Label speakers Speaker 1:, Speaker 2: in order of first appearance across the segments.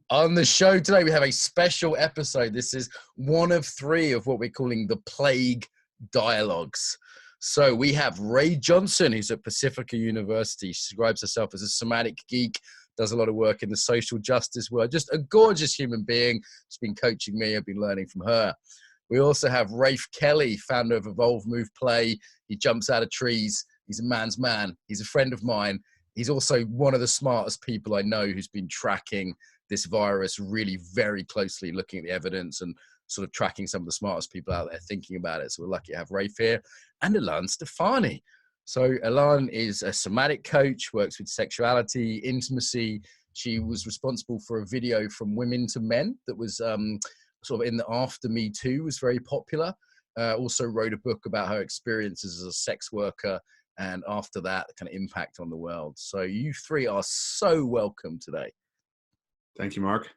Speaker 1: On the show today, we have a special episode. This is one of 3 of what we're calling the Plague Dialogues. So we have Ray Johnson, who's at Pacifica University. She describes herself as a somatic geek, does a lot of work in the social justice world. Just a gorgeous human being. She's been coaching me. I've been learning from her. We also have Rafe Kelley, founder of Evolve Move Play. He jumps out of trees. He's a man's man. He's a friend of mine. He's also one of the smartest people I know who's been tracking this virus really very closely, looking at the evidence and sort of tracking some of the smartest people out there thinking about it. So we're lucky to have Rafe here. And Ilan Stephani. So Ilan is a somatic coach, works with sexuality, intimacy. She was responsible for a video from Women to Men that was sort of in the after Me Too, was very popular. Also wrote a book about her experiences as a sex worker, and after that, the kind of impact on the world. So you 3 are so welcome today.
Speaker 2: Thank you, Mark.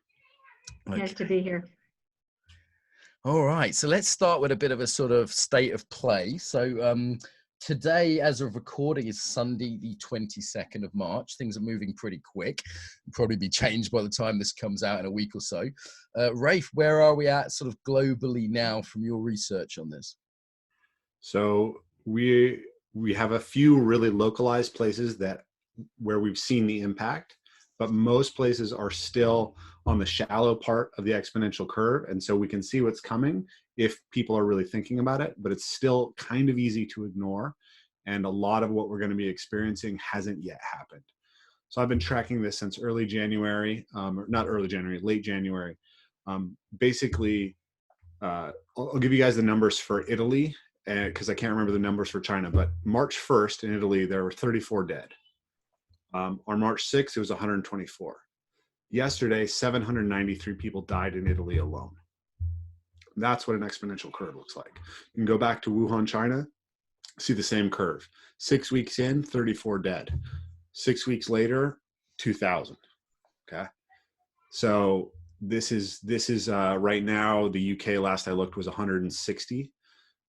Speaker 1: Okay.
Speaker 3: Nice to be here.
Speaker 1: All right, so let's start with a bit of a sort of state of play. So today, as of recording, is Sunday, the 22nd of March. Things are moving pretty quick. It'll probably be changed by the time this comes out in a week or so. Rafe, where are we at sort of globally now from your research on this?
Speaker 2: So we have a few really localized places where we've seen the impact, but most places are still on the shallow part of the exponential curve. And so we can see what's coming if people are really thinking about it, but it's still kind of easy to ignore. And a lot of what we're going to be experiencing hasn't yet happened. So I've been tracking this since early January, not early January, late January. Basically, I'll give you guys the numbers for Italy, because I can't remember the numbers for China, but March 1st in Italy, there were 34 dead. On March 6th, it was 124. Yesterday, 793 people died in Italy alone. That's what an exponential curve looks like. You can go back to Wuhan, China, see the same curve. 6 weeks in, 34 dead. 6 weeks later, 2,000. Okay. So this is right now, the UK, last I looked, was 160.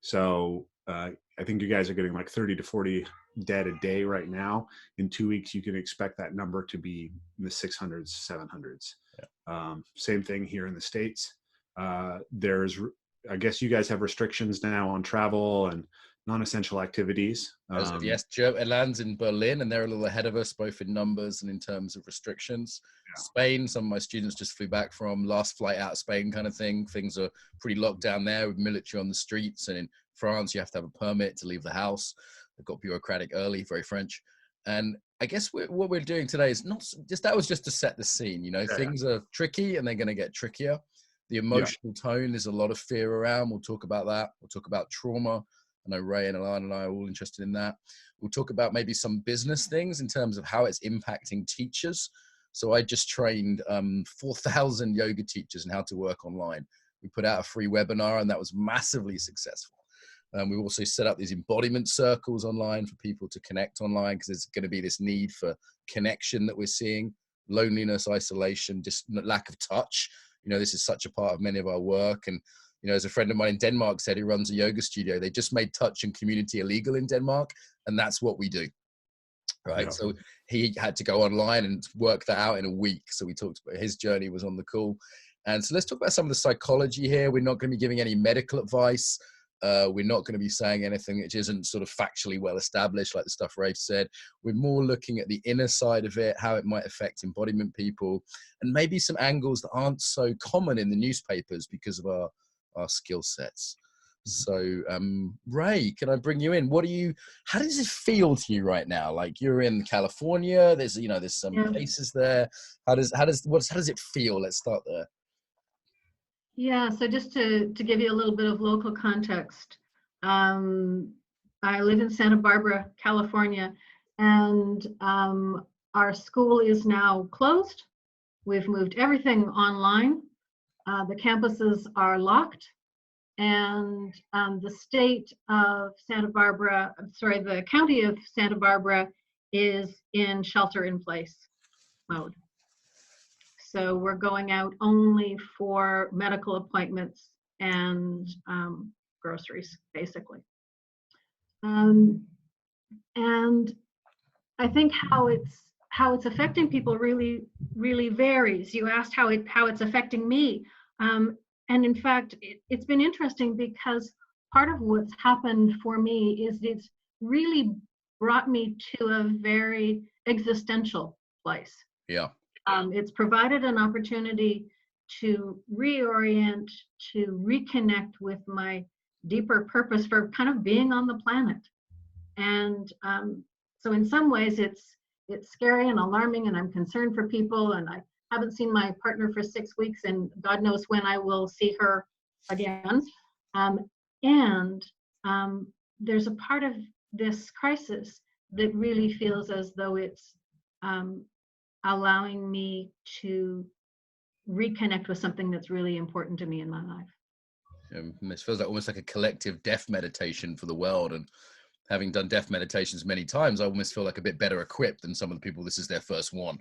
Speaker 2: So I think you guys are getting like 30 to 40 dead a day right now. In 2 weeks, you can expect that number to be in the 600s, 700s. Yeah. Same thing here in the States. I guess you guys have restrictions now on travel and non-essential activities.
Speaker 1: Yes, Ilan's in Berlin, and they're a little ahead of us, both in numbers and in terms of restrictions. Yeah. Spain, some of my students just flew back from last flight out of Spain kind of thing. Things are pretty locked down there with military on the streets. And in France, you have to have a permit to leave the house. They've got bureaucratic early, very French. And I guess what we're doing today is not just, that was just to set the scene. You know, yeah, things are tricky and they're going to get trickier. The emotional tone, there's a lot of fear around. We'll talk about that. We'll talk about trauma. I know Ray and Ilan and I are all interested in that. We'll talk about maybe some business things in terms of how it's impacting teachers. So I just trained 4,000 yoga teachers in how to work online. We put out a free webinar and that was massively successful. We've also set up these embodiment circles online for people to connect online, because there's going to be this need for connection that we're seeing. Loneliness, isolation, just lack of touch. You know, this is such a part of many of our work. And, you know, as a friend of mine in Denmark said, he runs a yoga studio. They just made touch and community illegal in Denmark. And that's what we do. Right. Yeah. So he had to go online and work that out in a week. So we talked about his journey was on the call. And so let's talk about some of the psychology here. We're not going to be giving any medical advice. We're not going to be saying anything which isn't sort of factually well established, like the stuff Rafe said. We're more looking at the inner side of it, how it might affect embodiment people, and maybe some angles that aren't so common in the newspapers because of our skill sets. So, Ray, can I bring you in? How does it feel to you right now? Like, you're in California, there's some cases there. How does it feel? Let's start there.
Speaker 3: Yeah, so just to give you a little bit of local context, I live in Santa Barbara, California, and our school is now closed. We've moved everything online. The campuses are locked, and the county of Santa Barbara is in shelter-in-place mode. So we're going out only for medical appointments and groceries, basically. And I think how it's it's affecting people really, really varies. You asked how it's affecting me. And in fact, it's been interesting because part of what's happened for me is it's really brought me to a very existential place.
Speaker 1: Yeah.
Speaker 3: It's provided an opportunity to reorient, to reconnect with my deeper purpose for kind of being on the planet. And so in some ways it's scary and alarming, and I'm concerned for people, and I haven't seen my partner for 6 weeks, and God knows when I will see her again. And there's a part of this crisis that really feels as though it's allowing me to reconnect with something that's really important to me in my life.
Speaker 1: It feels like almost like a collective death meditation for the world. And having done death meditations many times, I almost feel like a bit better equipped than some of the people this is their first one.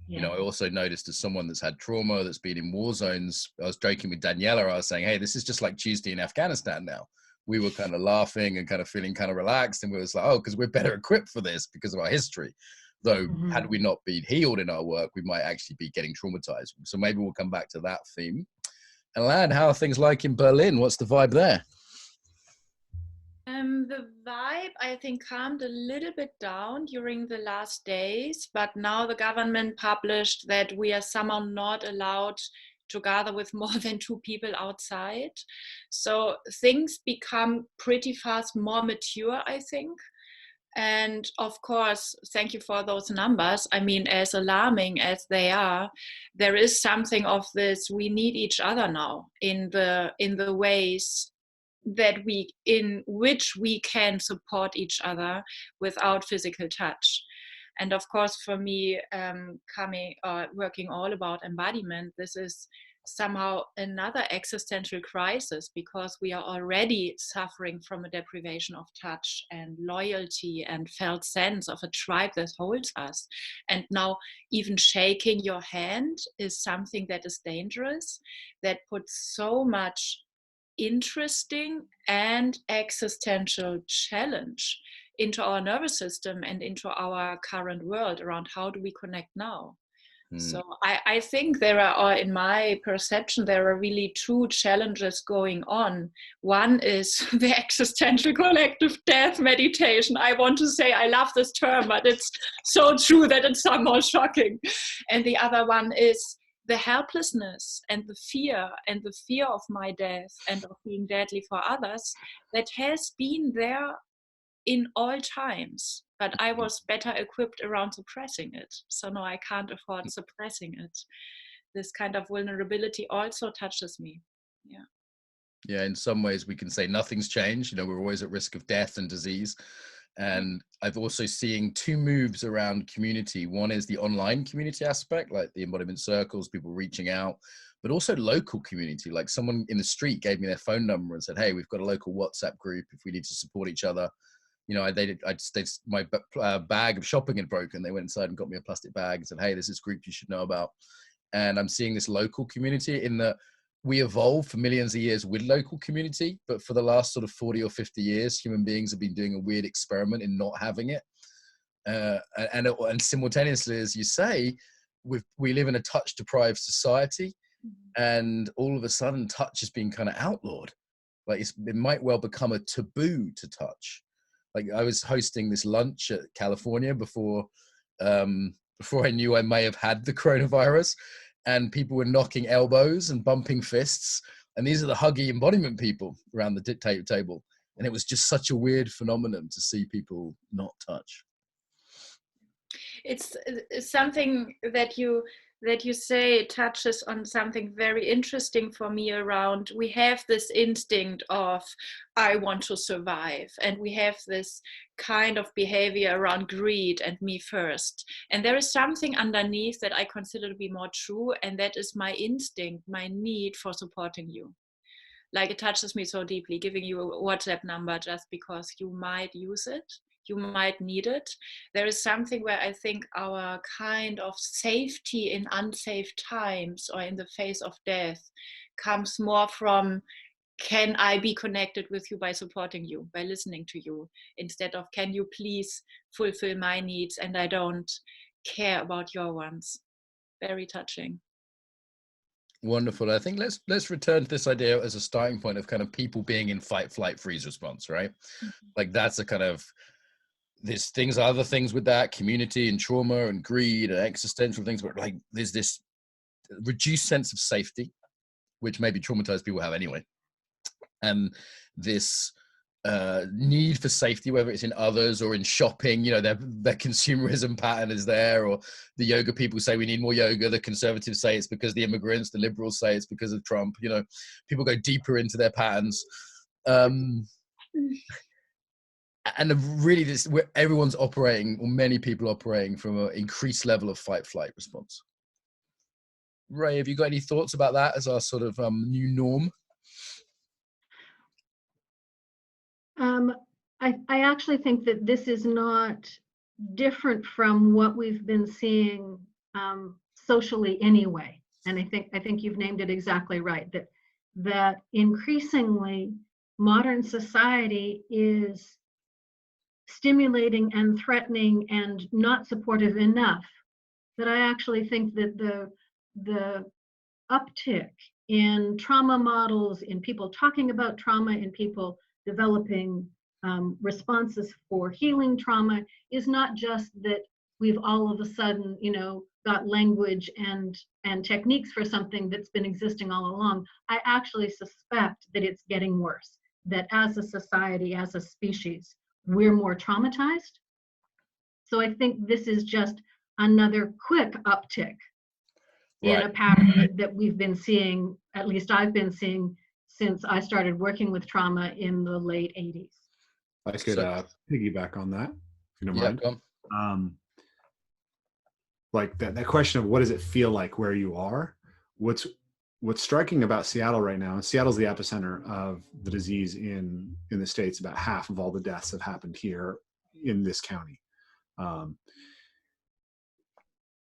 Speaker 1: Yeah. You know, I also noticed as someone that's had trauma, that's been in war zones, I was joking with Daniela, I was saying, hey, this is just like Tuesday in Afghanistan now. We were kind of laughing and kind of feeling kind of relaxed, and we was like, oh, because we're better equipped for this because of our history. Though, had we not been healed in our work, we might actually be getting traumatized. So maybe we'll come back to that theme. Ilan, how are things like in Berlin? What's the vibe there?
Speaker 4: The vibe, I think, calmed a little bit down during the last days, but now the government published that we are somehow not allowed to gather with more than 2 people outside. So things become pretty fast more mature, I think. And of course, thank you for those numbers. I mean, as alarming as they are, there is something of this, we need each other now in the ways that in which we can support each other without physical touch. And of course, for me, working all about embodiment, this is somehow another existential crisis, because we are already suffering from a deprivation of touch and loyalty and felt sense of a tribe that holds us. And now even shaking your hand is something that is dangerous, that puts so much interesting and existential challenge into our nervous system and into our current world around how do we connect now. So I think there are, in my perception, there are really 2 challenges going on. One is the existential collective death meditation. I want to say I love this term, but it's so true that it's somehow shocking. And the other one is the helplessness and the fear of my death and of being deadly for others that has been there in all times, but I was better equipped around suppressing it. So now I can't afford suppressing it. This kind of vulnerability also touches me. Yeah.
Speaker 1: Yeah, in some ways we can say nothing's changed. You know, we're always at risk of death and disease. And I've also seen 2 moves around community. One is the online community aspect, like the Embodiment Circles, people reaching out, but also local community. Like someone in the street gave me their phone number and said, hey, we've got a local WhatsApp group if we need to support each other. You know, my bag of shopping had broken. They went inside and got me a plastic bag and said, hey, there's this group you should know about. And I'm seeing this local community in that we evolved for millions of years with local community, but for the last sort of 40 or 50 years, human beings have been doing a weird experiment in not having it. And simultaneously, as you say, we live in a touch-deprived society, and all of a sudden touch has been kind of outlawed. Like it might well become a taboo to touch. Like I was hosting this lunch at California before I knew I may have had the coronavirus, and people were knocking elbows and bumping fists. And these are the huggy embodiment people around the table. And it was just such a weird phenomenon to see people not touch.
Speaker 4: It's something that you say touches on something very interesting for me around, we have this instinct of I want to survive, and we have this kind of behavior around greed and me first, and there is something underneath that I consider to be more true, and that is my instinct, my need for supporting you. Like it touches me so deeply, giving you a WhatsApp number just because you might use it, you might need it. There is something where I think our kind of safety in unsafe times or in the face of death comes more from, can I be connected with you by supporting you, by listening to you, instead of can you please fulfill my needs and I don't care about your ones. Very touching.
Speaker 1: Wonderful. I think let's return to this idea as a starting point of kind of people being in fight, flight, freeze response, right? Like that's a kind of, there's things, other things with that, community and trauma and greed and existential things, but like there's this reduced sense of safety, which maybe traumatized people have anyway. And this need for safety, whether it's in others or in shopping, you know, their consumerism pattern is there, or the yoga people say we need more yoga, the conservatives say it's because the immigrants, the liberals say it's because of Trump, you know, people go deeper into their patterns. And really this, where everyone's operating, or many people operating from an increased level of fight flight response. Ray, have you got any thoughts about that as our sort of new norm?
Speaker 3: I actually think that this is not different from what we've been seeing socially anyway. And I think you've named it exactly right, that increasingly modern society is stimulating and threatening and not supportive enough, that I actually think that the uptick in trauma models, in people talking about trauma, in people developing responses for healing trauma, is not just that we've all of a sudden, you know, got language and techniques for something that's been existing all along. I actually suspect that it's getting worse, that as a society, as a species, we're more traumatized. So I think this is just another quick uptick in a pattern that we've been seeing, at least I've been seeing, since I started working with trauma in the late 80s.
Speaker 2: I could piggyback on that, if you don't mind. Like that question of what does it feel like where you are? What's striking about Seattle right now, and Seattle's the epicenter of the disease in the States. About half of all the deaths have happened here in this county.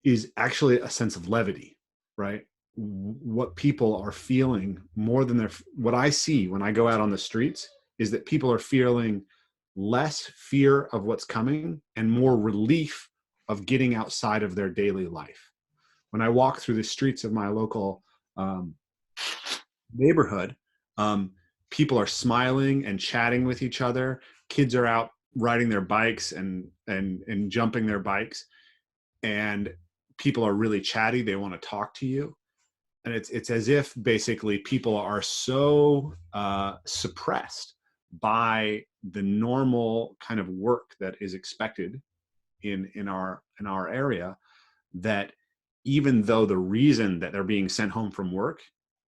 Speaker 2: Is actually a sense of levity, right? What people are feeling more than what I see when I go out on the streets is that people are feeling less fear of what's coming and more relief of getting outside of their daily life. When I walk through the streets of my local neighborhood, people are smiling and chatting with each other. Kids are out riding their bikes and jumping their bikes, and people are really chatty. They want to talk to you. And it's as if basically people are so suppressed by the normal kind of work that is expected in our area, that even though the reason that they're being sent home from work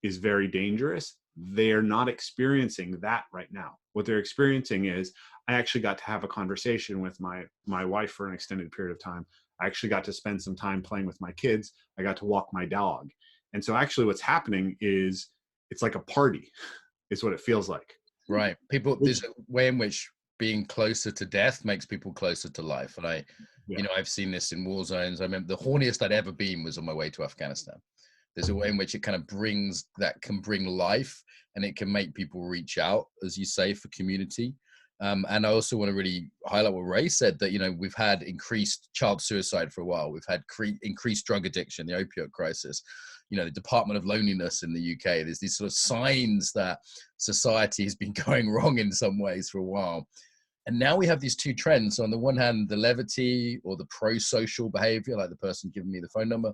Speaker 2: is very dangerous, they're not experiencing that right now. What they're experiencing is, I actually got to have a conversation with my wife for an extended period of time. I actually got to spend some time playing with my kids. I got to walk my dog. And so actually what's happening is it's like a party is what it feels like.
Speaker 1: Right. People, there's a way in which being closer to death makes people closer to life. And you know, I've seen this in war zones. I remember the horniest I'd ever been was on my way to Afghanistan. There's a way in which it kind of can bring life, and it can make people reach out, as you say, for community. And I also want to really highlight what Ray said, that, you know, we've had increased child suicide for a while. We've had increased drug addiction, the opioid crisis, you know, the Department of Loneliness in the UK. There's these sort of signs that society has been going wrong in some ways for a while. And now we have these two trends. So on the one hand, the levity or the pro-social behavior, like the person giving me the phone number,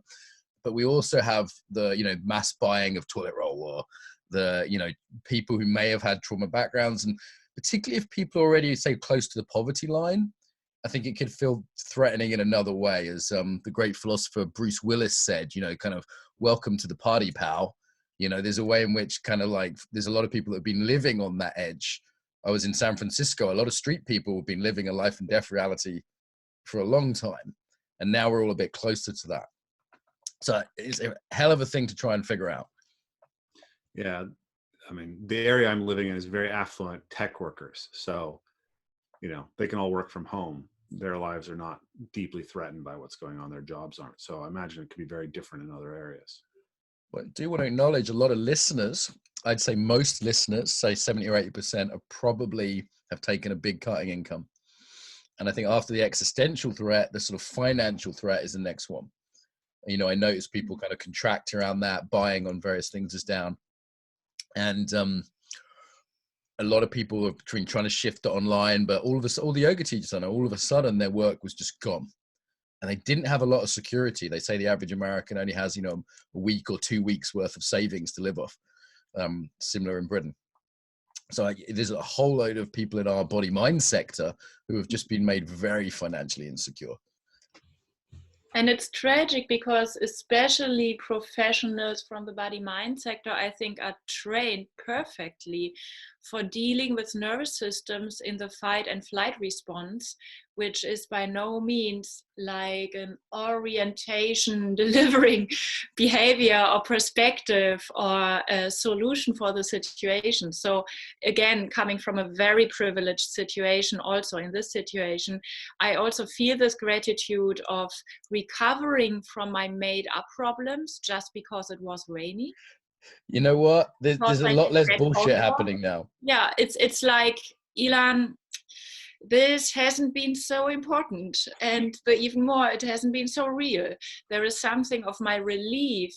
Speaker 1: but we also have the, you know, mass buying of toilet roll, or the, you know, people who may have had trauma backgrounds. And particularly if people are already, say, close to the poverty line, I think it could feel threatening in another way. As the great philosopher Bruce Willis said, you know, kind of, welcome to the party, pal. You know, there's a way in which kind of like, there's a lot of people that have been living on that edge. I was in San Francisco. A lot of street people have been living a life and death reality for a long time. And now we're all a bit closer to that. So it's a hell of a thing to try and figure out.
Speaker 2: Yeah. I mean, the area I'm living in is very affluent tech workers. So, you know, they can all work from home. Their lives are not deeply threatened by what's going on. Their jobs aren't. So I imagine it could be very different in other areas.
Speaker 1: But I do want to acknowledge a lot of listeners. I'd say most listeners, say 70 or 80%, probably have taken a big cutting income. And I think after the existential threat, the sort of financial threat is the next one. You know, I notice people kind of contract around that, buying on various things is down. And a lot of people are trying to shift to online, but all the yoga teachers I know, all of a sudden their work was just gone. And they didn't have a lot of security. They say the average American only has, you know, a week or 2 weeks worth of savings to live off, similar in Britain. So there's a whole load of people in our body mind sector who have just been made very financially insecure.
Speaker 4: And it's tragic because especially professionals from the body mind sector, I think, are trained perfectly for dealing with nervous systems in the fight and flight response, which is by no means like an orientation delivering behavior or perspective or a solution for the situation. So again, coming from a very privileged situation, also in this situation, I also feel this gratitude of recovering from my made up problems just because it was rainy.
Speaker 1: You know what? There's a lot less bullshit happening now.
Speaker 4: Yeah, it's like, Ilan, this hasn't been so important, and even more, it hasn't been so real. There is something of my relief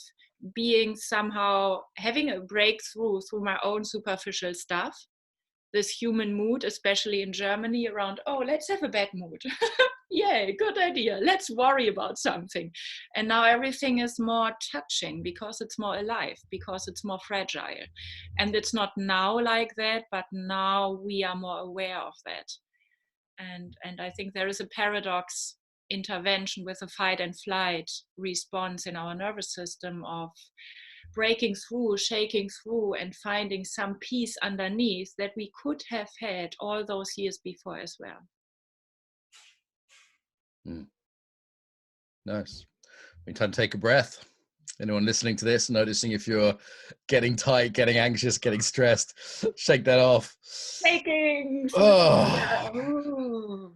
Speaker 4: being somehow having a breakthrough through my own superficial stuff. This human mood, especially in Germany, around, oh, let's have a bad mood. Yay, good idea. Let's worry about something. And now everything is more touching because it's more alive, because it's more fragile. And it's not now like that, but now we are more aware of that. And I think there is a paradox intervention with a fight and flight response in our nervous system of breaking through, shaking through, and finding some peace underneath that we could have had all those years before as well.
Speaker 1: Nice. We time to take a breath. Anyone listening to this, noticing if you're getting tight, getting anxious, getting stressed, shake that off.
Speaker 4: Shaking.
Speaker 1: Oh.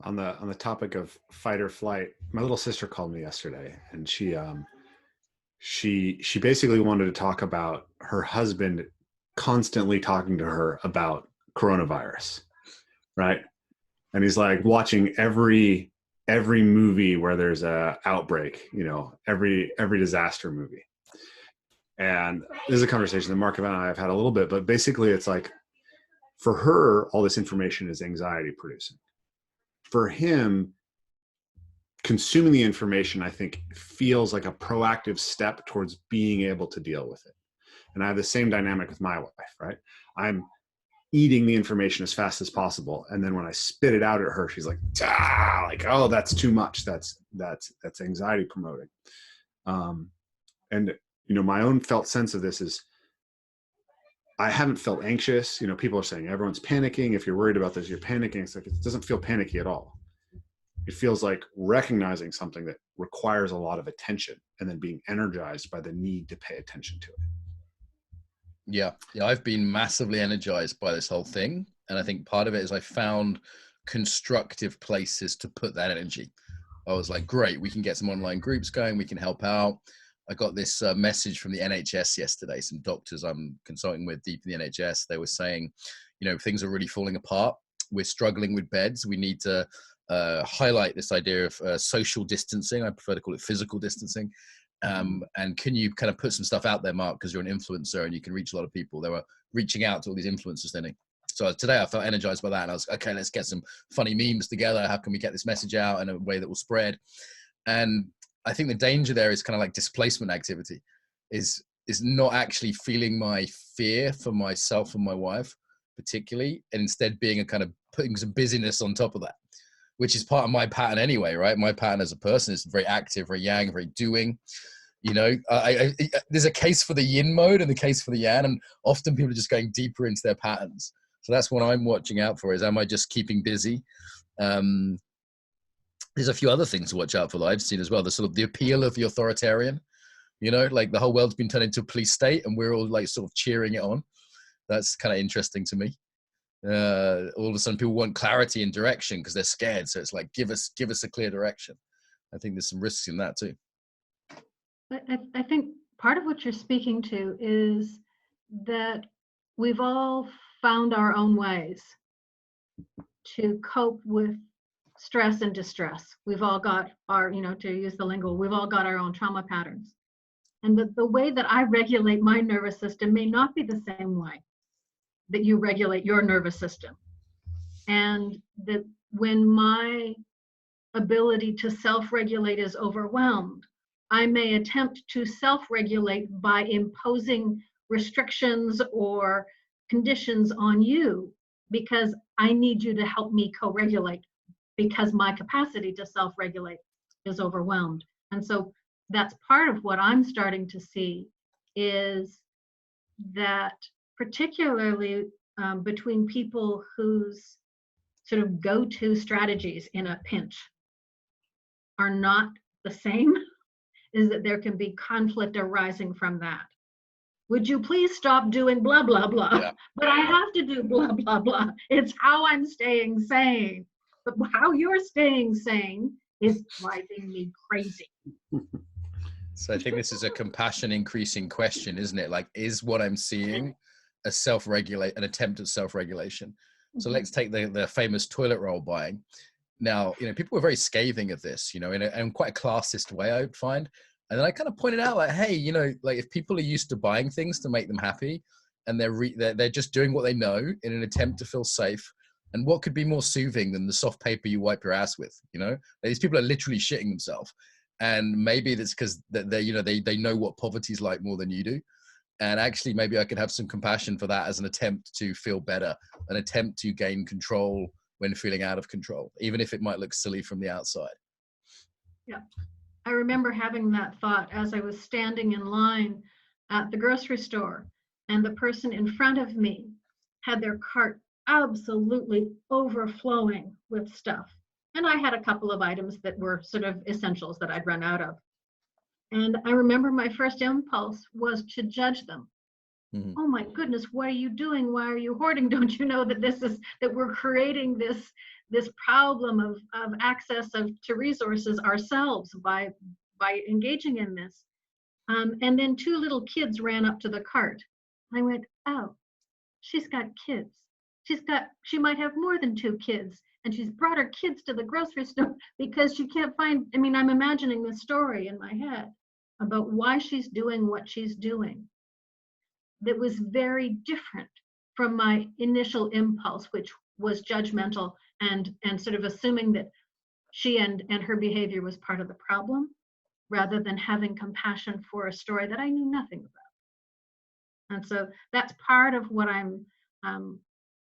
Speaker 2: On the topic of fight or flight, my little sister called me yesterday, and she basically wanted to talk about her husband constantly talking to her about coronavirus, right? And he's like watching every movie where there's a outbreak, you know, every disaster movie. And this is a conversation that Mark and I have had a little bit, but basically it's like, for her, all this information is anxiety producing. For him, consuming the information, I think, feels like a proactive step towards being able to deal with it. And I have the same dynamic with my wife, right? I'm eating the information as fast as possible, and then when I spit it out at her, she's like, oh, that's too much. That's anxiety promoting. And you know, my own felt sense of this is, I haven't felt anxious. You know, people are saying everyone's panicking. If you're worried about this, you're panicking. It's like, it doesn't feel panicky at all. It feels like recognizing something that requires a lot of attention and then being energized by the need to pay attention to it.
Speaker 1: Yeah, I've been massively energized by this whole thing. And I think part of it is I found constructive places to put that energy. I was like, great, we can get some online groups going. We can help out. I got this message from the NHS yesterday. Some doctors I'm consulting with deep in the NHS, they were saying, you know, things are really falling apart. We're struggling with beds. We need to highlight this idea of social distancing. I prefer to call it physical distancing. And can you kind of put some stuff out there, Mark, because you're an influencer and you can reach a lot of people. They were reaching out to all these influencers then. So today I felt energized by that, and I was, okay, let's get some funny memes together. How can we get this message out in a way that will spread? And I think the danger there is kind of like displacement activity, is not actually feeling my fear for myself and my wife particularly, and instead being a kind of putting some busyness on top of that, which is part of my pattern anyway, right? My pattern as a person is very active, very yang, very doing. You know, there's a case for the yin mode and the case for the yang, and often people are just going deeper into their patterns. So that's what I'm watching out for, is am I just keeping busy? There's a few other things to watch out for that I've seen as well. The sort of the appeal of the authoritarian, you know, like the whole world's been turned into a police state and we're all like sort of cheering it on. That's kind of interesting to me. All of a sudden people want clarity and direction because they're scared. So it's like, give us a clear direction. I think there's some risks in that too.
Speaker 3: I think part of what you're speaking to is that we've all found our own ways. to cope with stress and distress. We've all got our, to use the lingo, we've all got our own trauma patterns. And the way that I regulate my nervous system may not be the same way that you regulate your nervous system. And that when my ability to self-regulate is overwhelmed, I may attempt to self-regulate by imposing restrictions or conditions on you because I need you to help me co-regulate because my capacity to self-regulate is overwhelmed. And so that's part of what I'm starting to see is that particularly between people whose sort of go-to strategies in a pinch are not the same, is that there can be conflict arising from that. Would you please stop doing blah, blah, blah? Yeah. But I have to do blah, blah, blah. It's how I'm staying sane. But how you're staying sane is driving me crazy.
Speaker 1: So I think this is a compassion increasing question, isn't it? Like, is what I'm seeing an attempt at self-regulation? So let's take the famous toilet roll buying. Now, people were very scathing of this, in quite a classist way, I would find. And then I kind of pointed out, like, hey, like if people are used to buying things to make them happy, and they're just doing what they know in an attempt to feel safe, and what could be more soothing than the soft paper you wipe your ass with? These people are literally shitting themselves, and maybe that's because they know what poverty is like more than you do. And actually, maybe I could have some compassion for that as an attempt to feel better, an attempt to gain control when feeling out of control, even if it might look silly from the outside.
Speaker 3: Yeah. I remember having that thought as I was standing in line at the grocery store, and the person in front of me had their cart absolutely overflowing with stuff. And I had a couple of items that were sort of essentials that I'd run out of. And I remember my first impulse was to judge them. Mm-hmm. Oh my goodness, what are you doing? Why are you hoarding? Don't you know that we're creating this problem of access to resources ourselves by engaging in this? And then two little kids ran up to the cart. I went, oh, she's got kids. She might have more than two kids, and she's brought her kids to the grocery store because she can't find, I'm imagining this story in my head about why she's doing what she's doing. That was very different from my initial impulse, which was judgmental and sort of assuming that she and her behavior was part of the problem, rather than having compassion for a story that I knew nothing about. And so that's part of what I'm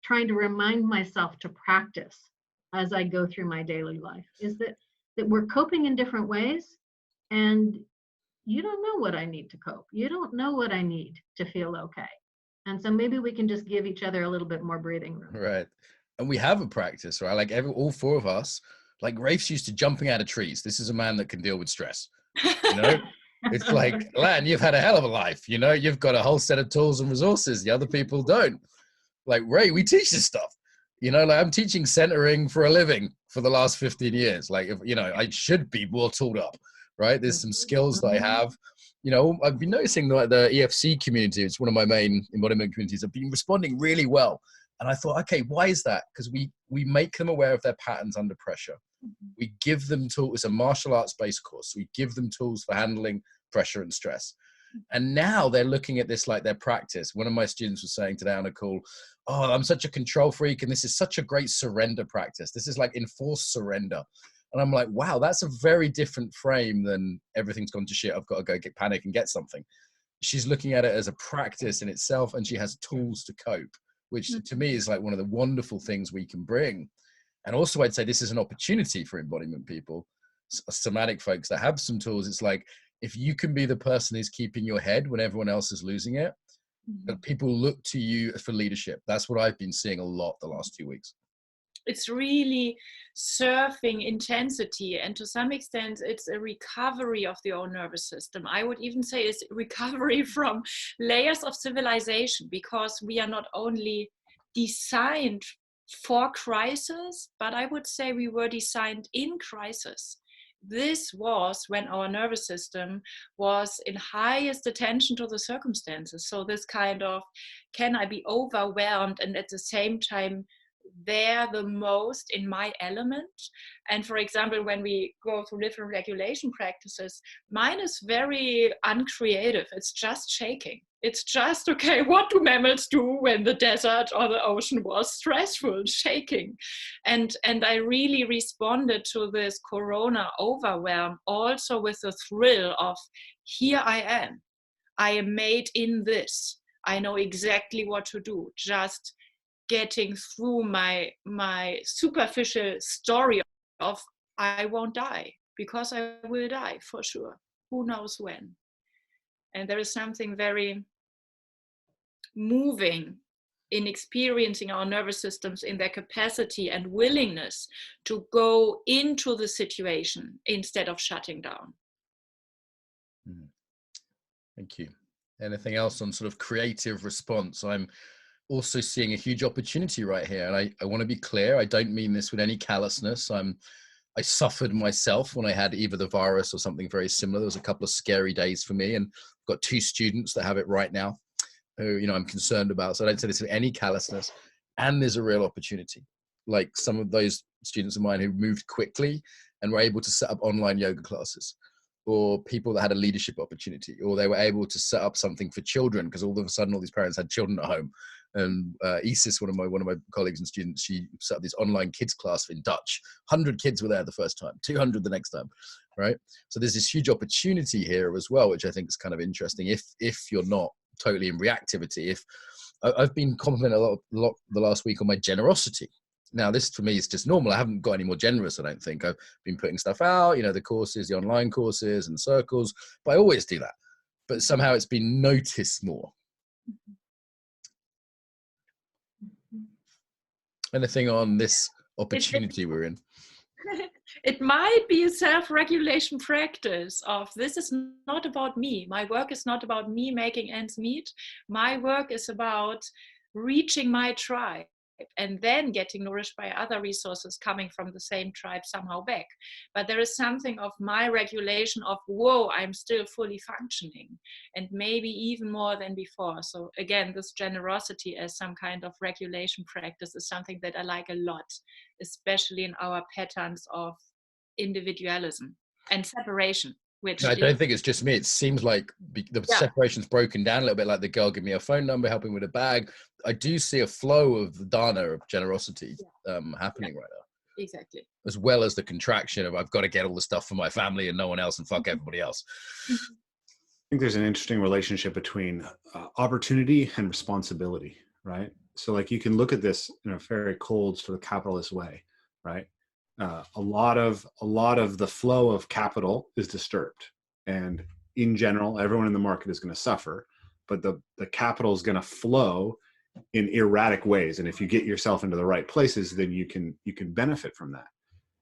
Speaker 3: trying to remind myself to practice as I go through my daily life, is that we're coping in different ways, and you don't know what I need to cope. You don't know what I need to feel okay. And so maybe we can just give each other a little bit more breathing room.
Speaker 1: Right. And we have a practice, right? Like all four of us, like Rafe's used to jumping out of trees. This is a man that can deal with stress. It's like, Ilan, you've had a hell of a life. You've got a whole set of tools and resources. The other people don't. Like, Ray, we teach this stuff. Like I'm teaching centering for a living for the last 15 years. Like, I should be more tooled up, right? There's some skills that I have. I've been noticing that the EFC community, it's one of my main embodiment communities, have been responding really well. And I thought, okay, why is that? Because we make them aware of their patterns under pressure. We give them tools. It's a martial arts-based course. We give them tools for handling pressure and stress. And now they're looking at this like their practice. One of my students was saying today on a call, oh, I'm such a control freak, and this is such a great surrender practice. This is like enforced surrender. And I'm like, wow, that's a very different frame than everything's gone to shit, I've got to go get panic and get something. She's looking at it as a practice in itself, and she has tools to cope, which to me is like one of the wonderful things we can bring. And also I'd say this is an opportunity for embodiment people, somatic folks that have some tools. It's like, if you can be the person who's keeping your head when everyone else is losing it, that people look to you for leadership. That's what I've been seeing a lot the last 2 weeks.
Speaker 4: It's really surfing intensity, and to some extent it's a recovery of the own nervous system. I would even say it's recovery from layers of civilization, because we are not only designed for crisis, but I would say we were designed in crisis. This was when our nervous system was in highest attention to the circumstances. So this kind of, can I be overwhelmed and at the same time there the most in my element. And for example, when we go through different regulation practices, mine is very uncreative. It's just shaking. It's just, okay, what do mammals do when the desert or the ocean was stressful? Shaking. And I really responded to this corona overwhelm also with the thrill of, here I am. I am made in this. I know exactly what to do. Just getting through my superficial story of I won't die, because I will die for sure. Who knows when? And there is something very moving in experiencing our nervous systems in their capacity and willingness to go into the situation instead of shutting down.
Speaker 1: Thank you. Anything else on sort of creative response? I'm also seeing a huge opportunity right here. And I want to be clear, I don't mean this with any callousness. I suffered myself when I had either the virus or something very similar. There was a couple of scary days for me, and I've got 2 students that have it right now who, you know, I'm concerned about. So I don't say this with any callousness. And there's a real opportunity. Like some of those students of mine who moved quickly and were able to set up online yoga classes, or people that had a leadership opportunity, or they were able to set up something for children because all of a sudden all these parents had children at home. And Isis, one of my colleagues and students, she set up this online kids class in Dutch. 100 kids were there the first time, 200 the next time, right? So there's this huge opportunity here as well, which I think is kind of interesting if you're not totally in reactivity. If I've been complimented a lot the last week on my generosity. Now, this for me is just normal. I haven't got any more generous, I don't think. I've been putting stuff out, you know, the courses, the online courses and circles, but I always do that. But somehow it's been noticed more. Anything on this opportunity we're in?
Speaker 4: It might be a self-regulation practice of, this is not about me. My work is not about me making ends meet. My work is about reaching my tribe and then getting nourished by other resources coming from the same tribe somehow back. But there is something of my regulation of, whoa, I'm still fully functioning, and maybe even more than before. So again, this generosity as some kind of regulation practice is something that I like a lot, especially in our patterns of individualism and separation. Which
Speaker 1: I don't think it's just me. It seems like the separation's broken down a little bit, like the girl give me a phone number, helping with a bag. I do see a flow of dana, of generosity happening right now.
Speaker 4: Exactly.
Speaker 1: As well as the contraction of, I've got to get all the stuff for my family and no one else and fuck everybody else.
Speaker 2: I think there's an interesting relationship between opportunity and responsibility, right? So like you can look at this in a very cold sort of capitalist way, right? A lot of the flow of capital is disturbed, and in general, everyone in the market is going to suffer. But the capital is going to flow in erratic ways, and if you get yourself into the right places, then you can benefit from that.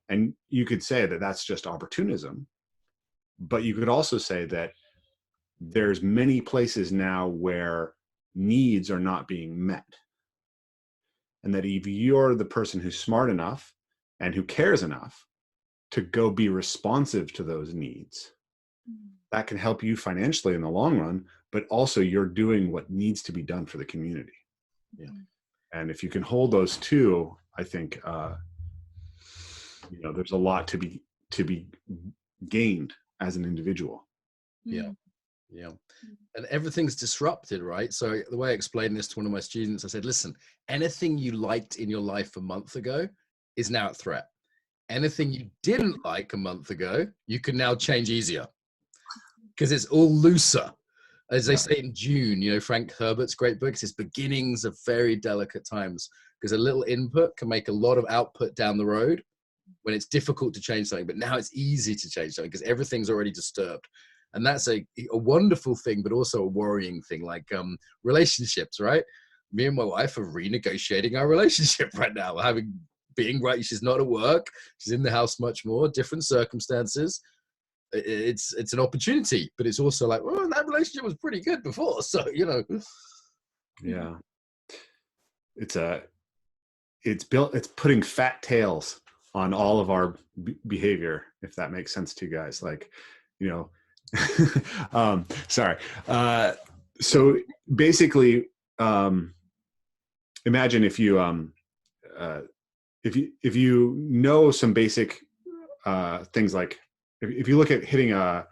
Speaker 2: And you could say that that's just opportunism, but you could also say that there's many places now where needs are not being met, and that if you're the person who's smart enough and who cares enough to go be responsive to those needs, that can help you financially in the long run, but also you're doing what needs to be done for the community.
Speaker 1: Yeah.
Speaker 2: And if you can hold those two, I think, you know, there's a lot to be gained as an individual.
Speaker 1: Yeah. Yeah. And everything's disrupted, right? So the way I explained this to one of my students, I said, listen, anything you liked in your life a month ago is now at threat. Anything you didn't like a month ago, you can now change easier because it's all looser. As they say in June, you know, Frank Herbert's great book, it's beginnings of very delicate times, because a little input can make a lot of output down the road when it's difficult to change something. But now it's easy to change something because everything's already disturbed. And that's a wonderful thing, but also a worrying thing, like relationships, right? Me and my wife are renegotiating our relationship right now. We're being right. She's not at work. She's in the house much more, different circumstances. It's an opportunity, but it's also like, well, that relationship was pretty good before. So, you know.
Speaker 2: Yeah. It's putting fat tails on all of our behavior, if that makes sense to you guys. Like, you know, sorry. So basically, imagine if you, if you know some basic things, like if you look at hitting a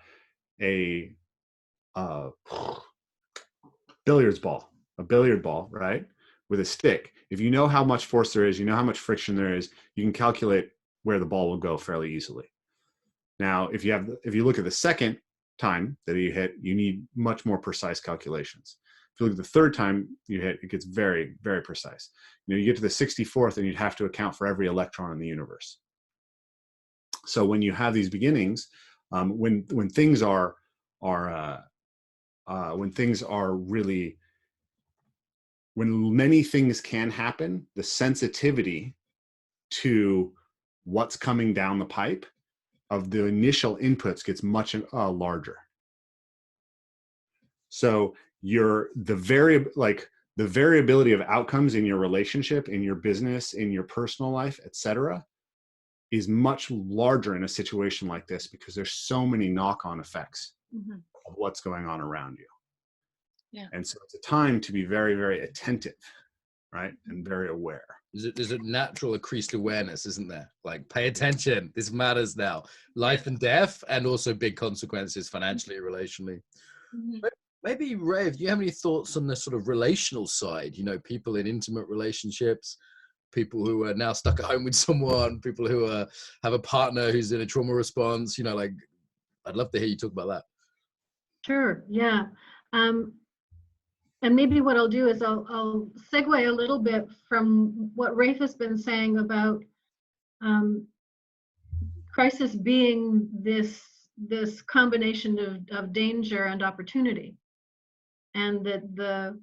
Speaker 2: billiard ball, right, with a stick, if you know how much force there is, you know how much friction there is, you can calculate where the ball will go fairly easily. Now, if you look at the second time that you hit, you need much more precise calculations. If you look at the third time you hit, it gets very, very precise. You get to the 64th and you'd have to account for every electron in the universe. So when you have these beginnings, when things are really, when many things can happen, the sensitivity to what's coming down the pipe of the initial inputs gets much larger. So the variability of outcomes in your relationship, in your business, in your personal life, etc., is much larger in a situation like this, because there's so many knock-on effects of what's going on around you.
Speaker 4: Yeah.
Speaker 2: And so it's a time to be very, very attentive, right? And very aware.
Speaker 1: There's a natural increased awareness, isn't there? Like, pay attention, this matters now. Life and death, and also big consequences financially, relationally. Maybe, Rafe, do you have any thoughts on the sort of relational side? People in intimate relationships, people who are now stuck at home with someone, people who have a partner who's in a trauma response, like, I'd love to hear you talk about that.
Speaker 3: Sure, yeah. And maybe what I'll do is I'll segue a little bit from what Rafe has been saying about crisis being this combination of danger and opportunity, and that the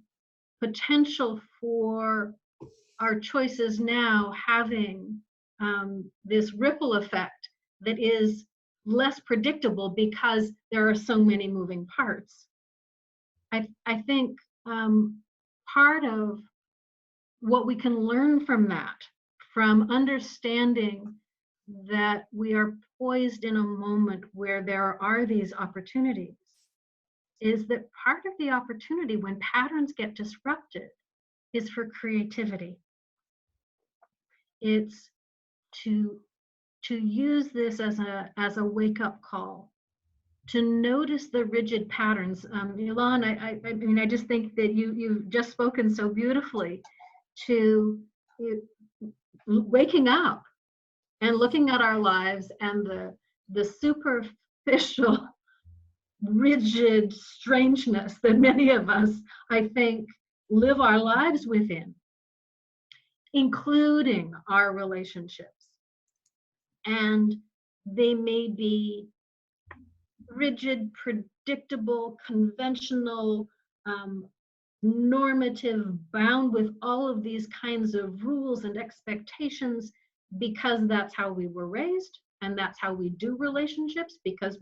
Speaker 3: potential for our choices now having this ripple effect that is less predictable because there are so many moving parts. I think part of what we can learn from that, from understanding that we are poised in a moment where there are these opportunities, is that part of the opportunity when patterns get disrupted is for creativity. It's to use this as a wake-up call, to notice the rigid patterns. Ilan, I mean, I just think that you've just spoken so beautifully to waking up and looking at our lives and the superficial, rigid strangeness that many of us, I think, live our lives within, including our relationships. And they may be rigid, predictable, conventional, normative, bound with all of these kinds of rules and expectations, because that's how we were raised and that's how we do relationships, because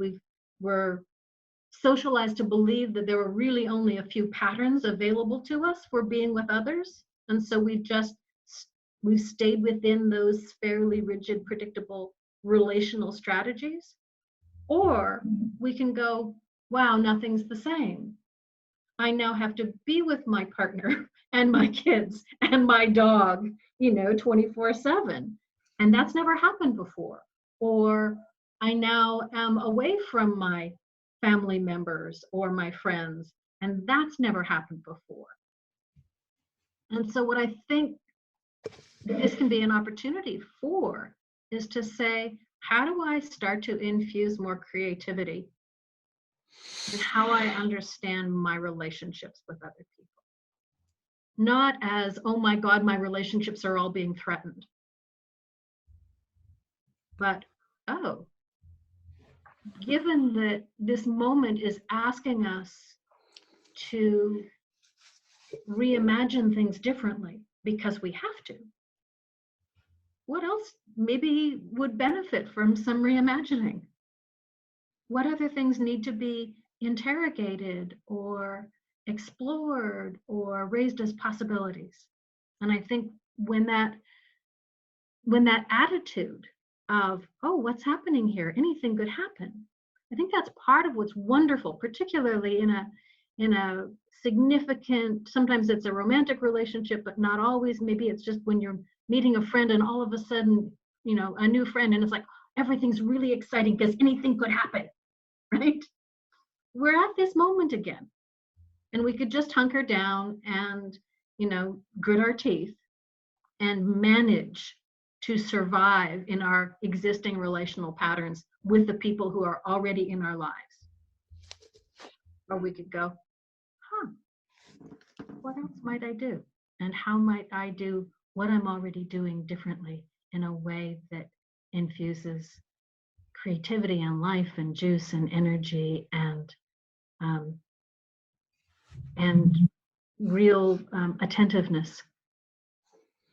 Speaker 3: we're socialized to believe that there were really only a few patterns available to us for being with others. And so we've stayed within those fairly rigid, predictable relational strategies. Or we can go, wow, nothing's the same. I now have to be with my partner and my kids and my dog, 24/7. And that's never happened before. Or I now am away from my family members or my friends, and that's never happened before. And so what I think this can be an opportunity for is to say, how do I start to infuse more creativity in how I understand my relationships with other people? Not as, oh my God, my relationships are all being threatened. But, oh, given that this moment is asking us to reimagine things differently because we have to, what else maybe would benefit from some reimagining? What other things need to be interrogated or explored or raised as possibilities? And I think when that attitude of, oh, what's happening here? Anything could happen. I think that's part of what's wonderful, particularly in a significant, sometimes it's a romantic relationship, but not always. Maybe it's just when you're meeting a friend and all of a sudden, you know, a new friend, and it's like everything's really exciting because anything could happen, right? We're at this moment again, and we could just hunker down and, you know, grit our teeth and manage to survive in our existing relational patterns with the people who are already in our lives. Or we could go, what else might I do? And how might I do what I'm already doing differently in a way that infuses creativity and life and juice and energy and real attentiveness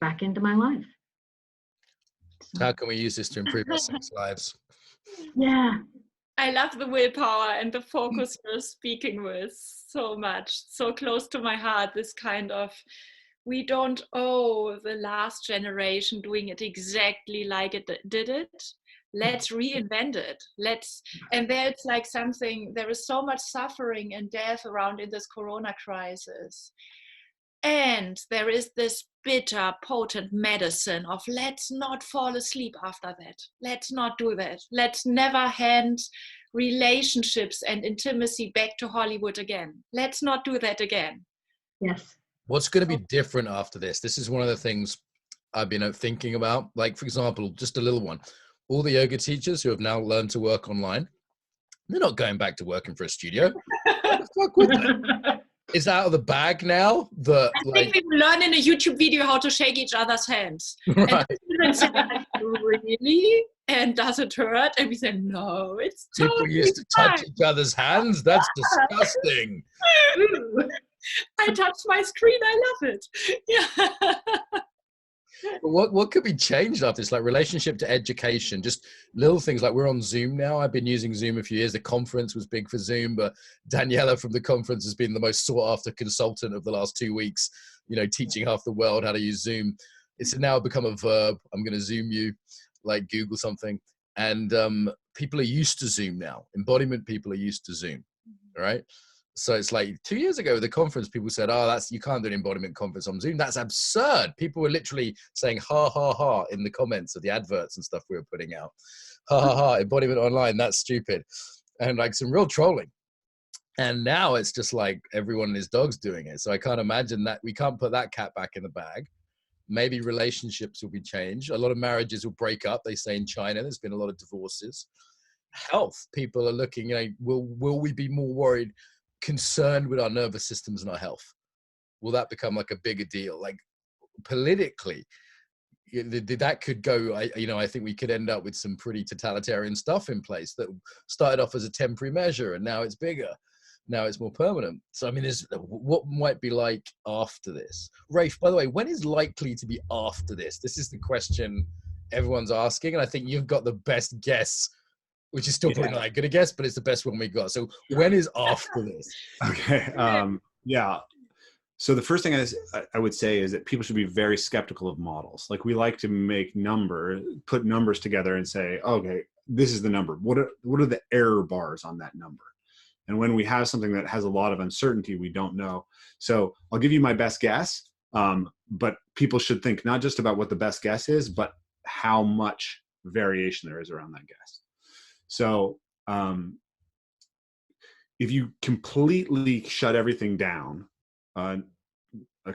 Speaker 3: back into my life. So,
Speaker 1: how can we use this to improve our sex lives?
Speaker 3: Yeah.
Speaker 4: I love the willpower and the focus you're speaking with so much, so close to my heart. This kind of, we don't owe the last generation doing it exactly like it did it. Let's reinvent it. And there's like something, there is so much suffering and death around in this Corona crisis. And there is this bitter, potent medicine of let's not fall asleep after that. Let's not do that. Let's never hand relationships and intimacy back to Hollywood again. Let's not do that again.
Speaker 3: Yes.
Speaker 1: What's going to be different after this? This is one of the things I've been thinking about. Like, for example, just a little one. All the yoga teachers who have now learned to work online, they're not going back to working for a studio. What the fuck would they? It's out of the bag now.
Speaker 4: I think we learn in a YouTube video how to shake each other's hands.
Speaker 1: Right.
Speaker 4: And say, really? And does it hurt? And we say, no, it's
Speaker 1: People
Speaker 4: totally
Speaker 1: used to touch each other's hands. That's disgusting.
Speaker 4: I touched my screen. I love it. Yeah.
Speaker 1: But what could be changed after this? Like relationship to education, just little things like we're on Zoom now. I've been using Zoom a few years. The conference was big for Zoom, but Daniela from the conference has been the most sought after consultant of the last 2 weeks, you know, teaching half the world how to use Zoom. It's now become a verb. I'm going to Zoom you, like Google something. And people are used to Zoom now. Embodiment people are used to Zoom, right? So it's like 2 years ago at the conference, people said, oh, you can't do an embodiment conference on Zoom. That's absurd. People were literally saying, ha, ha, ha, in the comments of the adverts and stuff we were putting out. Ha, ha, ha, embodiment online, that's stupid. And like some real trolling. And now it's just like everyone and his dog's doing it. So I can't imagine that we can't put that cat back in the bag. Maybe relationships will be changed. A lot of marriages will break up. They say in China, there's been a lot of divorces. Health, people are looking, you know, will we be more worried, concerned with our nervous systems and our health? Will that become like a bigger deal? Like politically, that could go, I think we could end up with some pretty totalitarian stuff in place that started off as a temporary measure and now it's bigger. Now it's more permanent. So, I mean, what might be like after this? Rafe, by the way, when is likely to be after this? This is the question everyone's asking. And I think you've got the best guess, which is still probably not that good a guess, but it's the best one we got. So when is after this?
Speaker 2: Okay. Yeah. So the first thing I would say is that people should be very skeptical of models. Like we like to put numbers together and say, okay, this is the number. What are the error bars on that number? And when we have something that has a lot of uncertainty, we don't know. So I'll give you my best guess, but people should think not just about what the best guess is, but how much variation there is around that guess. So if you completely shut everything down, a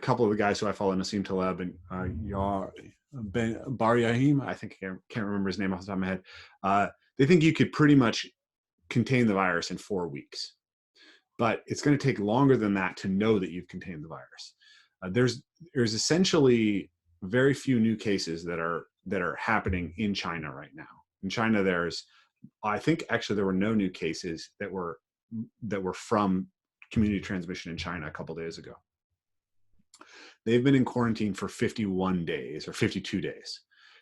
Speaker 2: couple of the guys who I follow, Nassim Taleb and Bar Yahim, I think I can't remember his name off the top of my head, they think you could pretty much contain the virus in 4 weeks. But it's going to take longer than that to know that you've contained the virus. There's essentially very few new cases that are happening in China right now. In China, I think actually there were no new cases that were from community transmission in China a couple days ago. They've been in quarantine for 51 days or 52 days.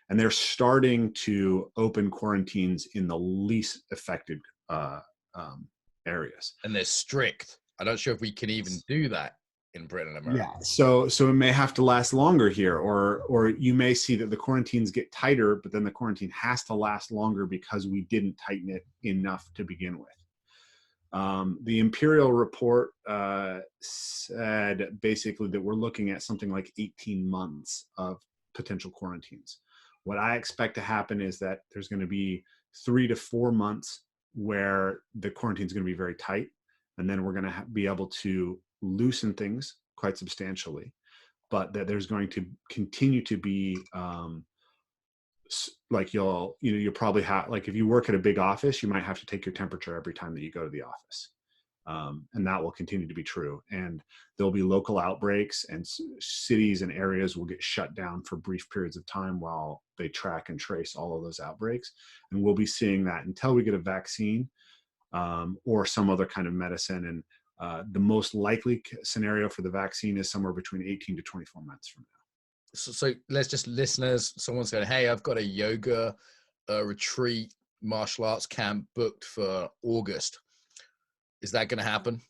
Speaker 2: And they're starting to open quarantines in the least affected areas.
Speaker 1: And they're strict. I'm not sure if we can even do that in Britain and America.
Speaker 2: Yeah, so it may have to last longer here, or you may see that the quarantines get tighter, but then the quarantine has to last longer because we didn't tighten it enough to begin with. The Imperial report said basically that we're looking at something like 18 months of potential quarantines. What I expect to happen is that there's going to be 3 to 4 months where the quarantine is going to be very tight, and then we're going to be able to loosen things quite substantially, but that there's going to continue to be like you'll probably have, like if you work at a big office, you might have to take your temperature every time that you go to the office. And that will continue to be true. And there'll be local outbreaks, and cities and areas will get shut down for brief periods of time while they track and trace all of those outbreaks. And we'll be seeing that until we get a vaccine or some other kind of medicine. And the most likely scenario for the vaccine is somewhere between 18 to 24 months from now.
Speaker 1: So let's just, listeners, someone's going, hey, I've got a yoga retreat, martial arts camp booked for August. Is that going to happen?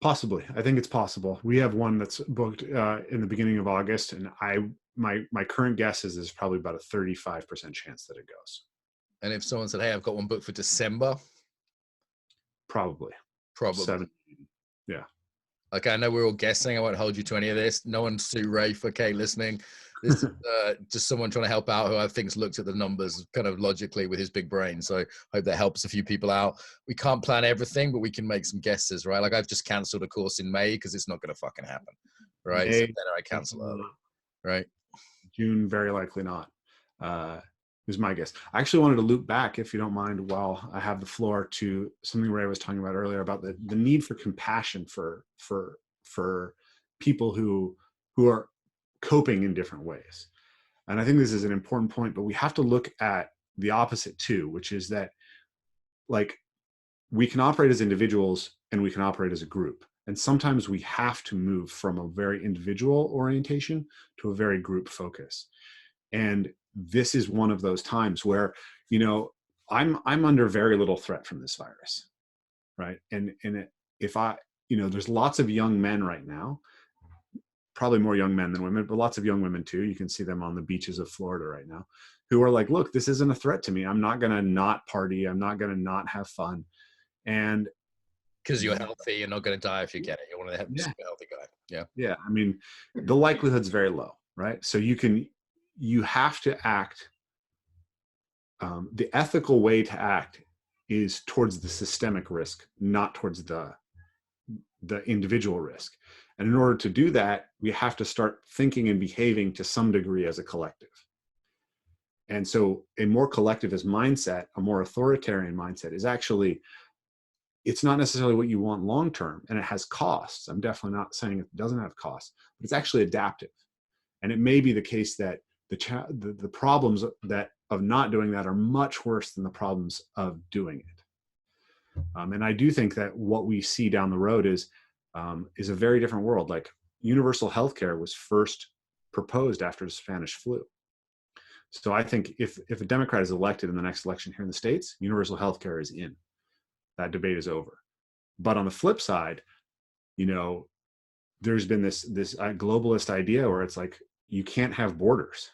Speaker 2: Possibly. I think it's possible. We have one that's booked in the beginning of August, and my current guess is there's probably about a 35% chance that it goes.
Speaker 1: And if someone said, hey, I've got one booked for December?
Speaker 2: Probably. 7. Yeah.
Speaker 1: Okay, I know we're all guessing. I won't hold you to any of this. No one's sue Rafe, okay, listening. This is just someone trying to help out who I think's looked at the numbers kind of logically with his big brain. So I hope that helps a few people out. We can't plan everything, but we can make some guesses, right? Like I've just canceled a course in May because it's not going to fucking happen, right? So then I cancel early, right?
Speaker 2: June, very likely not. Is my guess. I actually wanted to loop back, if you don't mind, while I have the floor, to something Ray was talking about earlier about the need for compassion for people who are coping in different ways. And I think this is an important point, but we have to look at the opposite too, which is that like we can operate as individuals and we can operate as a group. And sometimes we have to move from a very individual orientation to a very group focus. And this is one of those times where, I'm under very little threat from this virus, right? And if there's lots of young men right now, probably more young men than women, but lots of young women too. You can see them on the beaches of Florida right now, who are like, look, this isn't a threat to me. I'm not going to not party. I'm not going to not have fun. And
Speaker 1: because you're healthy, you're not going to die if you get it. You're one of the healthy guy. Yeah.
Speaker 2: Yeah. I mean, the likelihood's very low, right? So you have to act. The ethical way to act is towards the systemic risk, not towards the individual risk. And in order to do that, we have to start thinking and behaving to some degree as a collective. And so a more collectivist mindset, a more authoritarian mindset is actually, it's not necessarily what you want long-term, and it has costs. I'm definitely not saying it doesn't have costs, but it's actually adaptive. And it may be the case that the problems of not doing that are much worse than the problems of doing it. And I do think that what we see down the road is a very different world. Like universal healthcare was first proposed after the Spanish flu. So I think if a Democrat is elected in the next election here in the States, universal healthcare is in. That debate is over. But on the flip side, there's been this globalist idea where it's like, you can't have borders.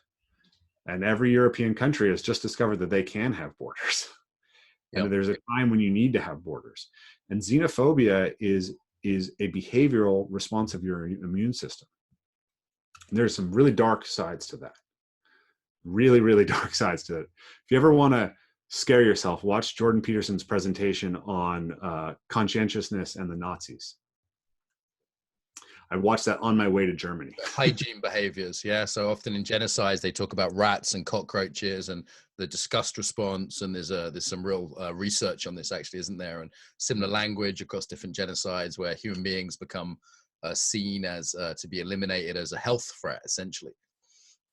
Speaker 2: And every European country has just discovered that they can have borders. And there's a time when you need to have borders. And xenophobia is a behavioral response of your immune system. And there's some really dark sides to that. Really, really dark sides to it. If you ever want to scare yourself, watch Jordan Peterson's presentation on conscientiousness and the Nazis. I watched that on my way to Germany.
Speaker 1: Hygiene behaviors, yeah. So often in genocides, they talk about rats and cockroaches and the disgust response. And there's some real research on this, actually, isn't there? And similar language across different genocides where human beings become seen as to be eliminated as a health threat, essentially.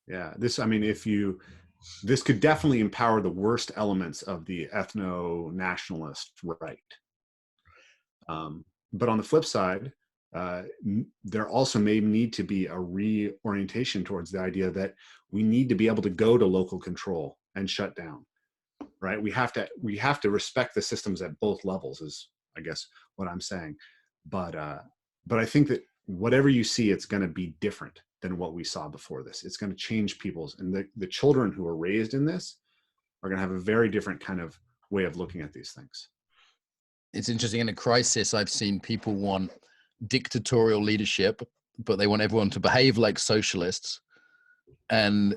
Speaker 2: Yeah, this could definitely empower the worst elements of the ethno-nationalist right. But on the flip side, there also may need to be a reorientation towards the idea that we need to be able to go to local control and shut down, right? We have to respect the systems at both levels is, I guess, what I'm saying. But I think that whatever you see, it's going to be different than what we saw before this. It's going to change people's, and the children who are raised in this are going to have a very different kind of way of looking at these things.
Speaker 1: It's interesting. In a crisis, I've seen people want dictatorial leadership, but they want everyone to behave like socialists. And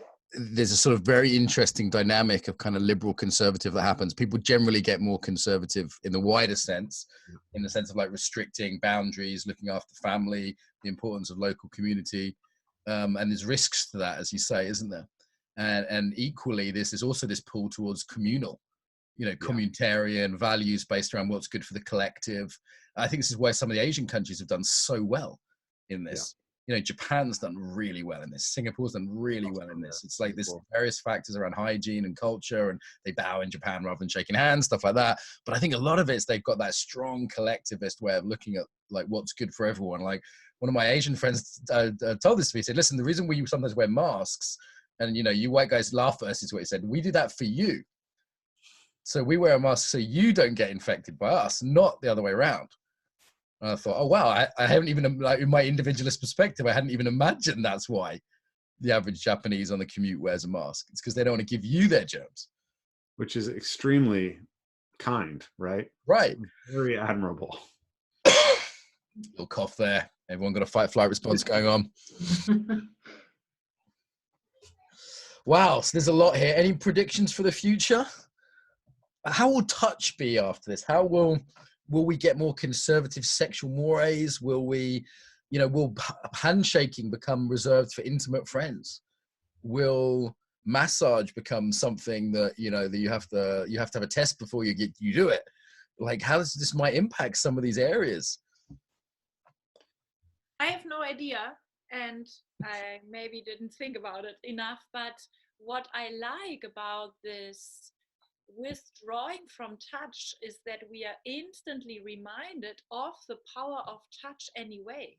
Speaker 1: there's a sort of very interesting dynamic of kind of liberal conservative that happens. People generally get more conservative in the wider sense, in the sense of like restricting boundaries, looking after family, the importance of local community. And there's risks to that, as you say, isn't there? And equally, there's also this pull towards communal, communitarian values based around what's good for the collective. I think this is why some of the Asian countries have done so well in this. Japan's done really well in this. Singapore's done really well in this. It's like there's various factors around hygiene and culture, and they bow in Japan rather than shaking hands, stuff like that. But I think a lot of it's they've got that strong collectivist way of looking at like what's good for everyone. Like one of my Asian friends told this to me. He said, "Listen, the reason we sometimes wear masks, and you white guys laugh at us, is what he said. We do that for you. So we wear a mask so you don't get infected by us, not the other way around." And I thought, oh, wow, I haven't even, like in my individualist perspective, I hadn't even imagined that's why the average Japanese on the commute wears a mask. It's because they don't want to give you their germs.
Speaker 2: Which is extremely kind, right?
Speaker 1: Right.
Speaker 2: Very admirable.
Speaker 1: Little cough there. Everyone got a fight-flight response going on. Wow, so there's a lot here. Any predictions for the future? How will touch be after this? How will we get more conservative sexual mores? Will handshaking become reserved for intimate friends? Will massage become something that that you have to have a test before you do it? Like, how this might impact some of these areas?
Speaker 4: I have no idea, and I maybe didn't think about it enough, but what I like about this withdrawing from touch is that we are instantly reminded of the power of touch anyway.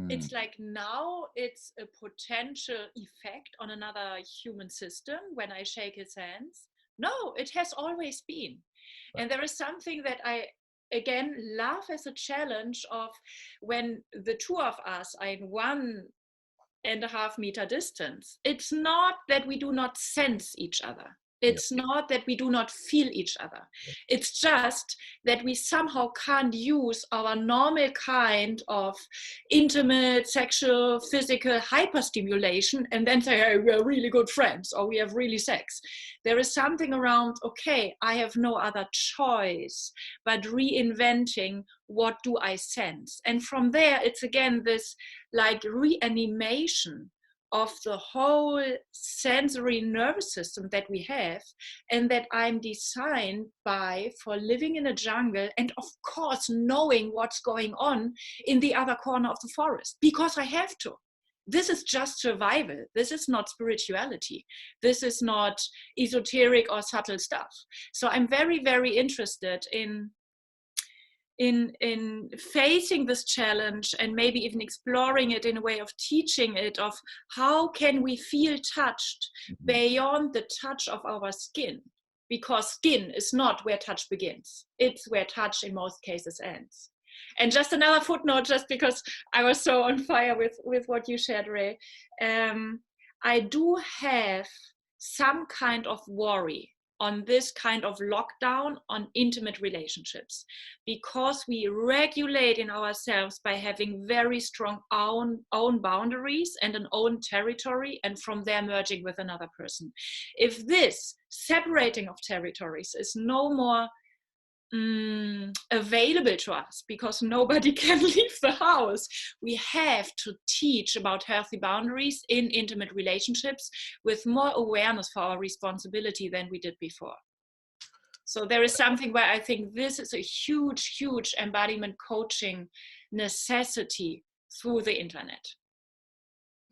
Speaker 4: It's like now it's a potential effect on another human system when I shake his hands. No, it has always been. And there is something that I again love as a challenge of when the two of us are in 1.5 meter distance. It's not that we do not sense each other. It's not that we do not feel each other. It's just that we somehow can't use our normal kind of intimate, sexual, physical hyperstimulation and then say, hey, we're really good friends or we have really sex. There is something around, okay, I have no other choice but reinventing what do I sense. And from there, it's again this like reanimation of the whole sensory nervous system that we have and that I'm designed for living in a jungle and of course knowing what's going on in the other corner of the forest because I have to. This is just survival. This is not spirituality. This is not esoteric or subtle stuff. So I'm very, very interested in facing this challenge and maybe even exploring it in a way of teaching it, of how can we feel touched beyond the touch of our skin, because skin is not where touch begins. It's where touch in most cases ends. And just another footnote, just because I was so on fire with what you shared, Ray, I do have some kind of worry on this kind of lockdown on intimate relationships, because we regulate in ourselves by having very strong own boundaries and an own territory, and from there merging with another person. If this separating of territories is no more available to us because nobody can leave the house, we have to teach about healthy boundaries in intimate relationships with more awareness for our responsibility than we did before. So there is something where I think this is a huge, huge embodiment coaching necessity through the internet.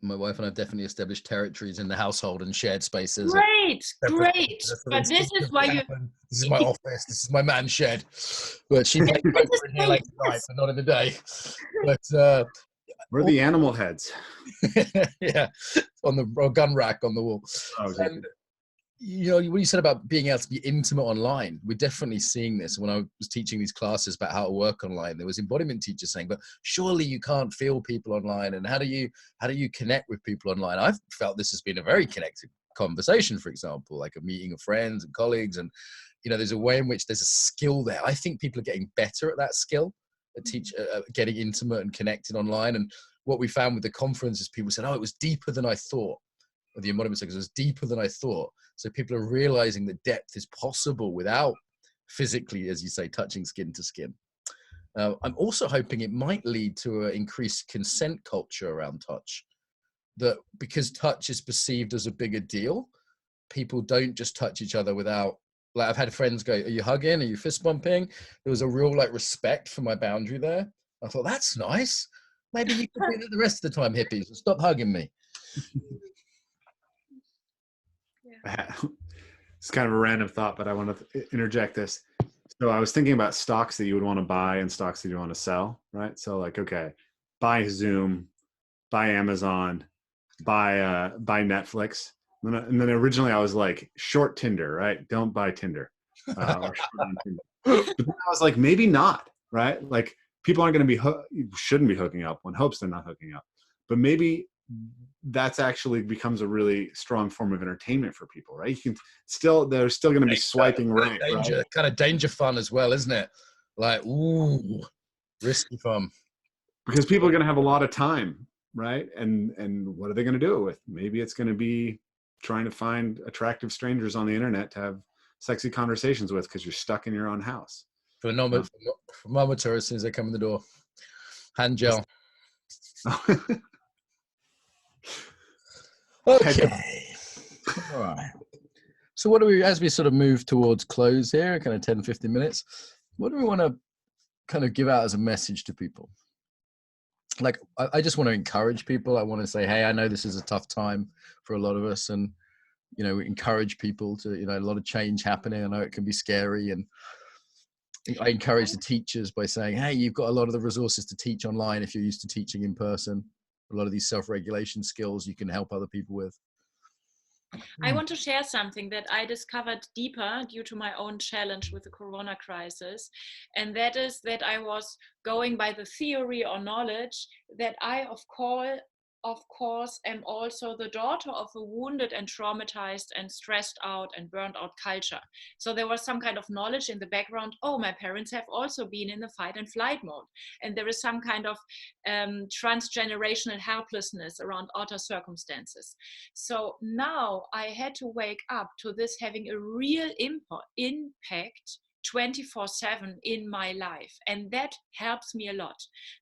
Speaker 1: My wife and I have definitely established territories in the household and shared spaces.
Speaker 4: Great. But this is why
Speaker 1: This is my office. This is my man shed. But she might be here late tonight, but not in the day. But
Speaker 2: we're the animal heads.
Speaker 1: Yeah, on the gun rack on the wall.
Speaker 2: Oh, exactly.
Speaker 1: And, what you said about being able to be intimate online, we're definitely seeing this. When I was teaching these classes about how to work online, there was embodiment teachers saying, but surely you can't feel people online, and how do you connect with people online? I've felt this has been a very connected conversation, for example, like a meeting of friends and colleagues, and there's a way in which there's a skill there. I think people are getting better at that skill, at getting intimate and connected online. And what we found with the conference is people said, oh, it was deeper than I thought. of the embodiment circles was deeper than I thought. So people are realizing that depth is possible without physically, as you say, touching skin to skin. I'm also hoping it might lead to an increased consent culture around touch, that because touch is perceived as a bigger deal, people don't just touch each other without, like, I've had friends go, are you hugging? Are you fist bumping? There was a real like respect for my boundary there. I thought, that's nice. Maybe you could be there the rest of the time, hippies, and stop hugging me.
Speaker 2: It's kind of a random thought, but I want to interject this. So I was thinking about stocks that you would want to buy and stocks that you want to sell, right? So like, okay, buy Zoom, buy Amazon, buy Netflix. And then originally I was like, short Tinder, right? Don't buy Tinder. Or short on Tinder. But then I was like, maybe not, right? Like people aren't going to be, shouldn't be hooking up. One hopes they're not hooking up. But maybe that's actually becomes a really strong form of entertainment for people, right? You can still, they're still going to be swiping right,
Speaker 1: danger,
Speaker 2: right?
Speaker 1: Kind of danger fun as well, isn't it? Like, ooh, risky fun.
Speaker 2: Because people are going to have a lot of time, right? And what are they going to do it with? Maybe it's going to be trying to find attractive strangers on the internet to have sexy conversations with because you're stuck in your own house.
Speaker 1: For mama tourists, as soon as they come in the door, hand gel. Okay. All right. So what do we, as we sort of move towards close here, kind of 10, 15 minutes, what do we want to kind of give out as a message to people? Like, I just want to encourage people. I want to say, hey, I know this is a tough time for a lot of us, and, you know, encourage people to, you know, a lot of change happening. I know it can be scary, and I encourage the teachers by saying, hey, you've got a lot of the resources to teach online if you're used to teaching in person. A lot of these self-regulation skills you can help other people with.
Speaker 4: I want to share something that I discovered deeper due to my own challenge with the Corona crisis. And that is that I was going by the theory or knowledge that I, of course, am also the daughter of a wounded and traumatized and stressed out and burned out culture. So there was some kind of knowledge in the background. Oh, my parents have also been in the fight and flight mode. And there is some kind of transgenerational helplessness around outer circumstances. So now I had to wake up to this having a real impact 24/7 in my life, and that helps me a lot,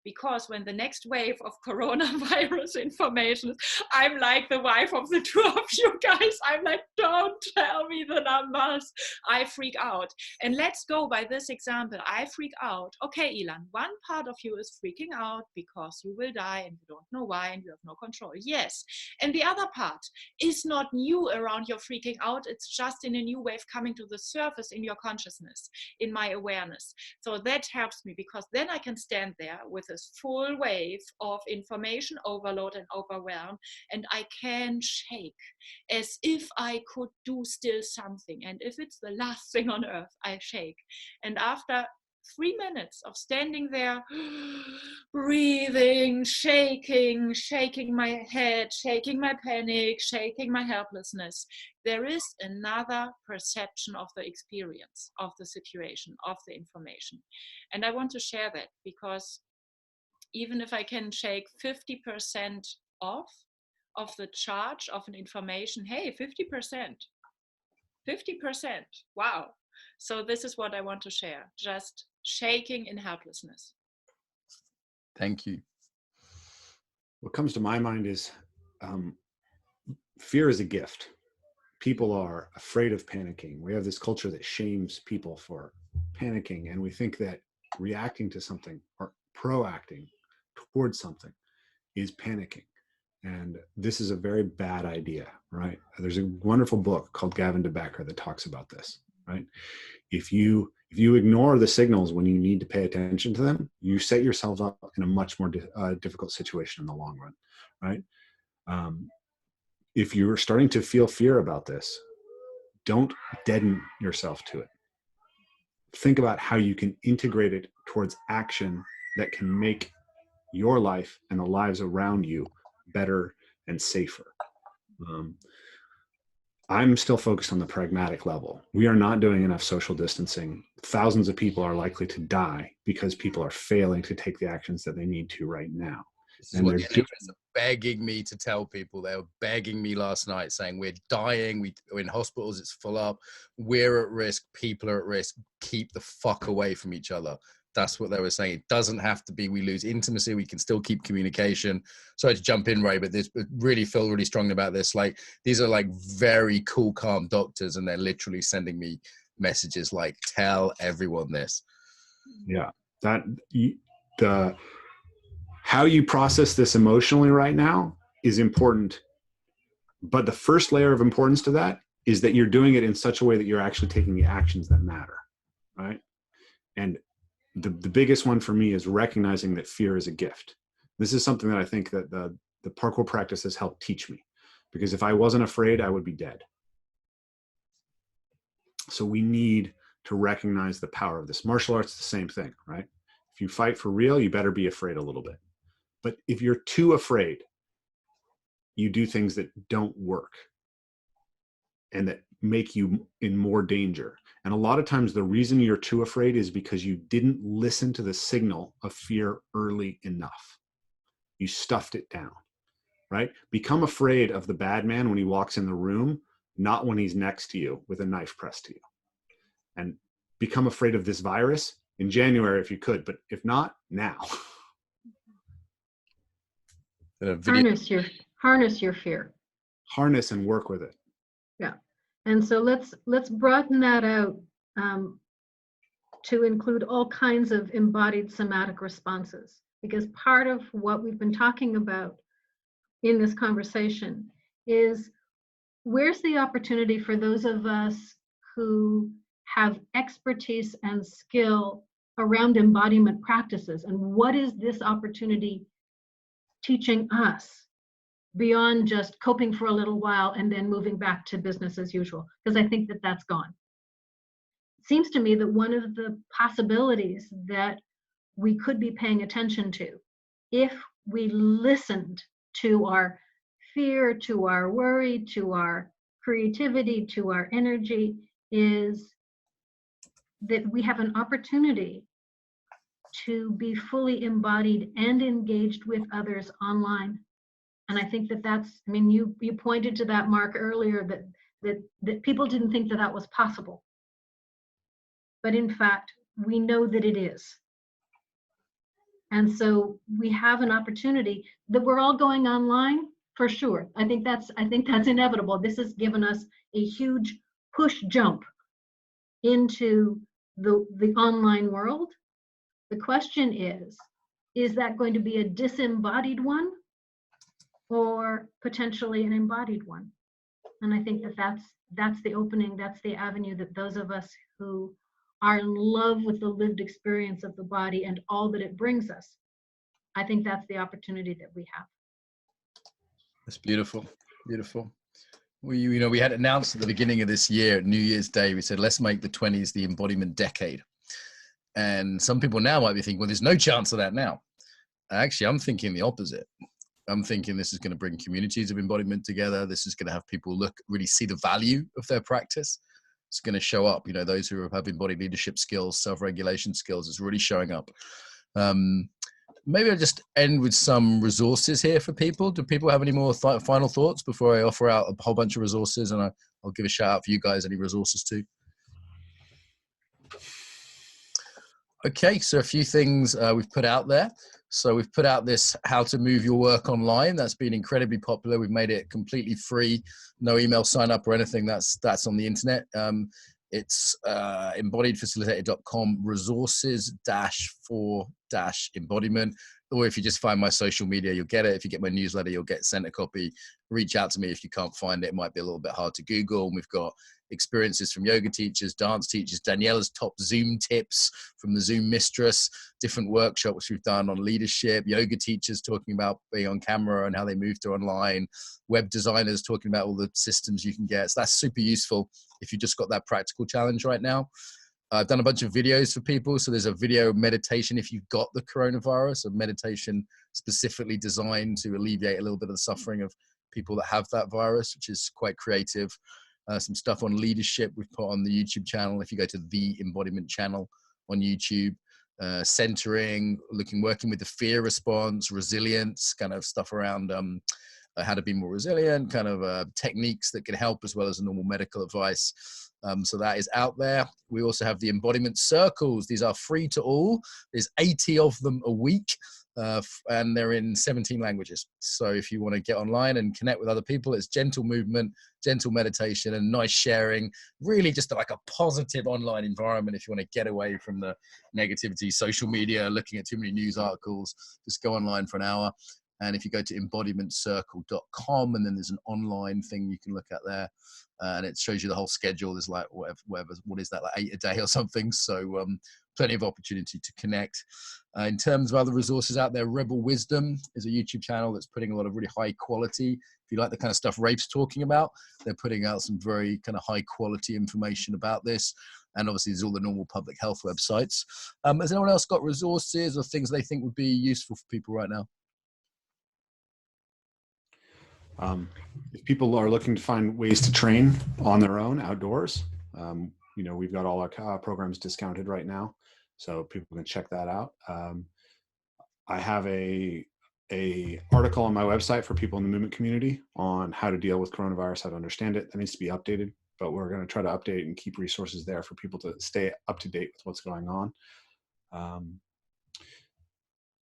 Speaker 4: because when the next wave of coronavirus information is, I'm like the wife of the two of you guys, I'm like, don't tell me the numbers. I freak out. And let's go by this example. I freak out. Okay, Ilan, one part of you is freaking out because you will die and you don't know why and you have no control. Yes. And the other part is not new around your freaking out. It's just in a new wave coming to the surface in your consciousness, in my awareness. So that helps me, because then I can stand there with this full wave of information overload and overwhelm, and I can shake as if I could do still something. And if it's the last thing on earth, I shake. And after 3 minutes of standing there, breathing, shaking my head, shaking my panic, shaking my helplessness, there is another perception of the experience, of the situation, of the information. And I want to share that, because even if I can shake 50% off of the charge of an information, hey, 50%, wow. So this is what I want to share, just shaking in helplessness.
Speaker 1: Thank you.
Speaker 2: What comes to my mind is fear is a gift. People are afraid of panicking. We have this culture that shames people for panicking, and we think that reacting to something or proacting towards something is panicking. And this is a very bad idea, right? There's a wonderful book called Gavin de Becker that talks about this, right? If you ignore the signals when you need to pay attention to them, you set yourself up in a much more difficult situation in the long run, right? If you're starting to feel fear about this, don't deaden yourself to it. Think about how you can integrate it towards action that can make your life and the lives around you better and safer. I'm still focused on the pragmatic level. We are not doing enough social distancing. Thousands of people are likely to die because people are failing to take the actions that they need to right now.
Speaker 1: This is what the NHS are begging me to tell people. They were begging me last night saying, we're dying. We're in hospitals. It's full up. We're at risk. People are at risk. Keep the fuck away from each other. That's what they were saying. It doesn't have to be we lose intimacy. We can still keep communication. Sorry to jump in, Ray, but this really feel really strongly about this. Like, these are like very cool, calm doctors, and they're literally sending me messages like, tell everyone this.
Speaker 2: Yeah, how you process this emotionally right now is important. But the first layer of importance to that is that you're doing it in such a way that you're actually taking the actions that matter, right? And the biggest one for me is recognizing that fear is a gift. This is something that I think that the parkour practice has helped teach me, because if I wasn't afraid, I would be dead. So we need to recognize the power of this. Martial arts, the same thing, right? If you fight for real, you better be afraid a little bit. But if you're too afraid, you do things that don't work and that make you in more danger. And a lot of times the reason you're too afraid is because you didn't listen to the signal of fear early enough. You stuffed it down, right? Become afraid of the bad man when he walks in the room, not when he's next to you with a knife pressed to you. And become afraid of this virus in January if you could, but if not, now.
Speaker 3: Harness your fear.
Speaker 2: Harness and work with it.
Speaker 3: Yeah. And so let's broaden that out to include all kinds of embodied somatic responses, because part of what we've been talking about in this conversation is, where's the opportunity for those of us who have expertise and skill around embodiment practices, and what is this opportunity teaching us beyond just coping for a little while and then moving back to business as usual? Because I think that that's gone. It seems to me that one of the possibilities that we could be paying attention to, if we listened to our fear, to our worry, to our creativity, to our energy, is that we have an opportunity to be fully embodied and engaged with others online. And I think that that's, I mean, you pointed to that, Mark, earlier, that people didn't think that that was possible. But in fact, we know that it is. And so we have an opportunity that we're all going online for sure. I think that's inevitable. This has given us a huge push jump into the online world. The question is that going to be a disembodied one or potentially an embodied one? And I think that's the opening, that's the avenue that those of us who are in love with the lived experience of the body and all that it brings us, I think that's the opportunity that we have.
Speaker 1: That's beautiful, beautiful. We had announced at the beginning of this year, New Year's Day, we said, let's make the 20s the embodiment decade. And some people now might be thinking, well, there's no chance of that now. Actually, I'm thinking the opposite. I'm thinking this is going to bring communities of embodiment together. This is going to have people really see the value of their practice. It's going to show up, those who have embodied leadership skills, self-regulation skills, is really showing up. Maybe I'll just end with some resources here for people. Do people have any more final thoughts before I offer out a whole bunch of resources? And I'll give a shout out for you guys, any resources too. Okay, so a few things we've put out there. So we've put out this how to move your work online. That's been incredibly popular. We've made it completely free, no email sign up or anything. That's on the internet. It's embodiedfacilitator.com resources-for-embodiment. Or if you just find my social media, you'll get it. If you get my newsletter, you'll get sent a copy. Reach out to me if you can't find it. It might be a little bit hard to Google. And we've got experiences from yoga teachers, dance teachers, Daniela's top Zoom tips from the Zoom mistress, different workshops we've done on leadership, yoga teachers talking about being on camera and how they move to online, web designers talking about all the systems you can get. So that's super useful if you just got that practical challenge right now. I've done a bunch of videos for people. So there's a video meditation if you've got the coronavirus, a meditation specifically designed to alleviate a little bit of the suffering of people that have that virus, which is quite creative. Some stuff on leadership we've put on the YouTube channel. If you go to the Embodiment channel on YouTube, centering, working with the fear response, resilience, kind of stuff around how to be more resilient, kind of techniques that can help, as well as normal medical advice. So that is out there. We also have the Embodiment Circles. These are free to all. There's 80 of them a week, and they're in 17 languages. So if you want to get online and connect with other people, it's gentle movement, gentle meditation, and nice sharing. Really just like a positive online environment if you want to get away from the negativity, social media, looking at too many news articles. Just go online for an hour. And if you go to embodimentcircle.com, and then there's an online thing you can look at there, and it shows you the whole schedule. There's like what is that, like 8 a day or something? So plenty of opportunity to connect. In terms of other resources out there, Rebel Wisdom is a YouTube channel that's putting a lot of really high quality. If you like the kind of stuff Rafe's talking about, they're putting out some very kind of high quality information about this. And obviously there's all the normal public health websites. Has anyone else got resources or things they think would be useful for people right now?
Speaker 2: If people are looking to find ways to train on their own outdoors, you know, we've got all our programs discounted right now, so people can check that out. I have a article on my website for people in the movement community on how to deal with coronavirus, how to understand it. That needs to be updated, but we're going to try to update and keep resources there for people to stay up to date with what's going on.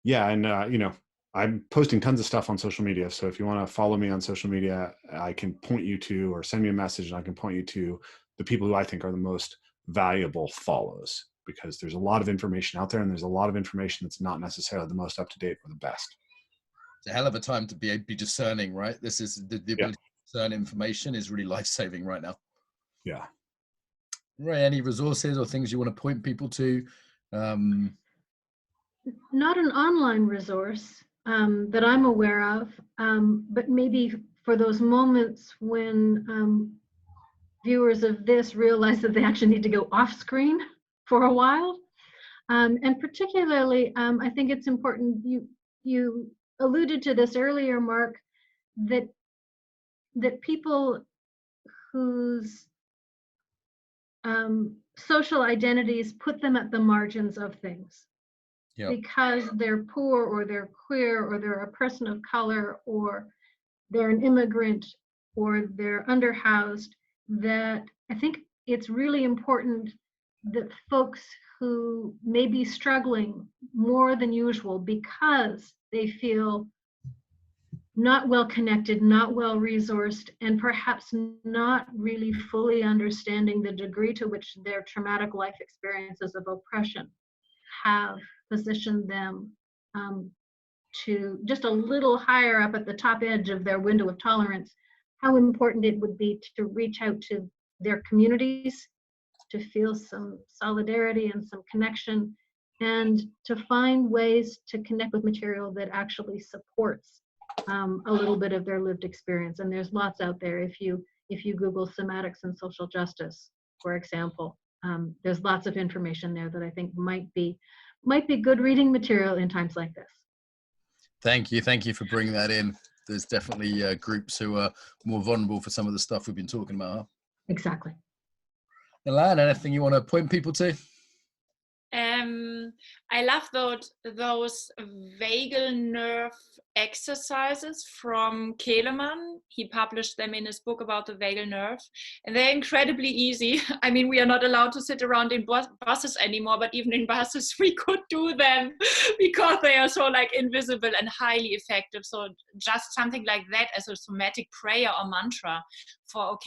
Speaker 2: Yeah, and you know, I'm posting tons of stuff on social media. So if you want to follow me on social media, I can point you to, or send me a message and I can point you to the people who I think are the most valuable follows, because there's a lot of information out there, and there's a lot of information that's not necessarily the most up-to-date or the best.
Speaker 1: It's a hell of a time to be discerning, right? This is the ability to discern information is really life-saving right now.
Speaker 2: Yeah.
Speaker 1: Right. Any resources or things you want to point people to?
Speaker 3: Not an online resource that I'm aware of, but maybe for those moments when viewers of this realize that they actually need to go off screen for a while. And particularly, I think it's important, you alluded to this earlier, Mark, that people whose social identities put them at the margins of things. Yep. Because they're poor, or they're queer, or they're a person of color, or they're an immigrant, or they're underhoused, that I think it's really important that folks who may be struggling more than usual because they feel not well connected, not well resourced, and perhaps not really fully understanding the degree to which their traumatic life experiences of oppression have positioned them to just a little higher up at the top edge of their window of tolerance, how important it would be to reach out to their communities, to feel some solidarity and some connection, and to find ways to connect with material that actually supports a little bit of their lived experience. And there's lots out there. If you Google somatics and social justice, for example, there's lots of information there that I think might be good reading material in times like this. Thank
Speaker 1: you for bringing that in. There's definitely groups who are more vulnerable for some of the stuff we've been talking about. Huh?
Speaker 3: Exactly.
Speaker 1: Ilan, anything you want to point people to?
Speaker 4: I love those vagal nerve exercises from Keleman. He published them in his book about the vagal nerve, and they're incredibly easy. I mean, we are not allowed to sit around in buses anymore, but even in buses we could do them because they are so like invisible and highly effective. So just something like that as a somatic prayer or mantra for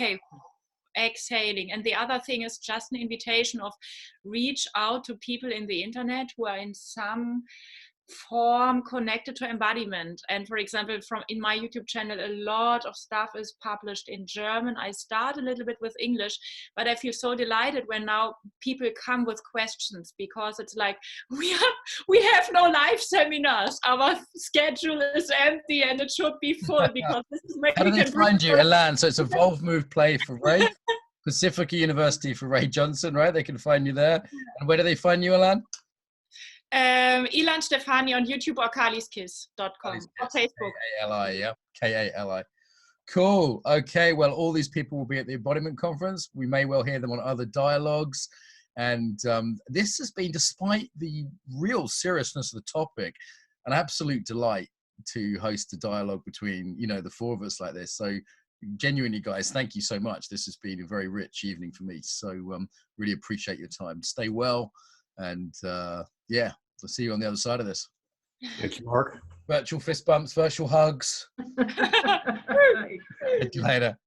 Speaker 4: exhaling. And the other thing is just an invitation of reach out to people in the internet who are in some form connected to embodiment. And for example, in my YouTube channel, a lot of stuff is published in German. I start a little bit with English, but I feel so delighted when now people come with questions, because it's like we have no live seminars. Our schedule is empty and it should be full, because this is
Speaker 1: how do they find you, Ilan? So it's Evolve, Move, Play for Ray, Pacifica University for Ray Johnson, right? They can find you there. And where do they find you, Ilan?
Speaker 4: Ilan Stephani on YouTube, or kaliskiss.com or Facebook.
Speaker 1: K-A-L-I, yeah. K-A-L-I. Cool. Okay. Well, all these people will be at the Embodiment Conference. We may well hear them on other dialogues. And this has been, despite the real seriousness of the topic, an absolute delight to host a dialogue between, you know, the four of us like this. So genuinely, guys, thank you so much. This has been a very rich evening for me. So really appreciate your time. Stay well. And yeah, I'll see you on the other side of this.
Speaker 2: Thank you, Mark.
Speaker 1: Virtual fist bumps, virtual hugs. See you later.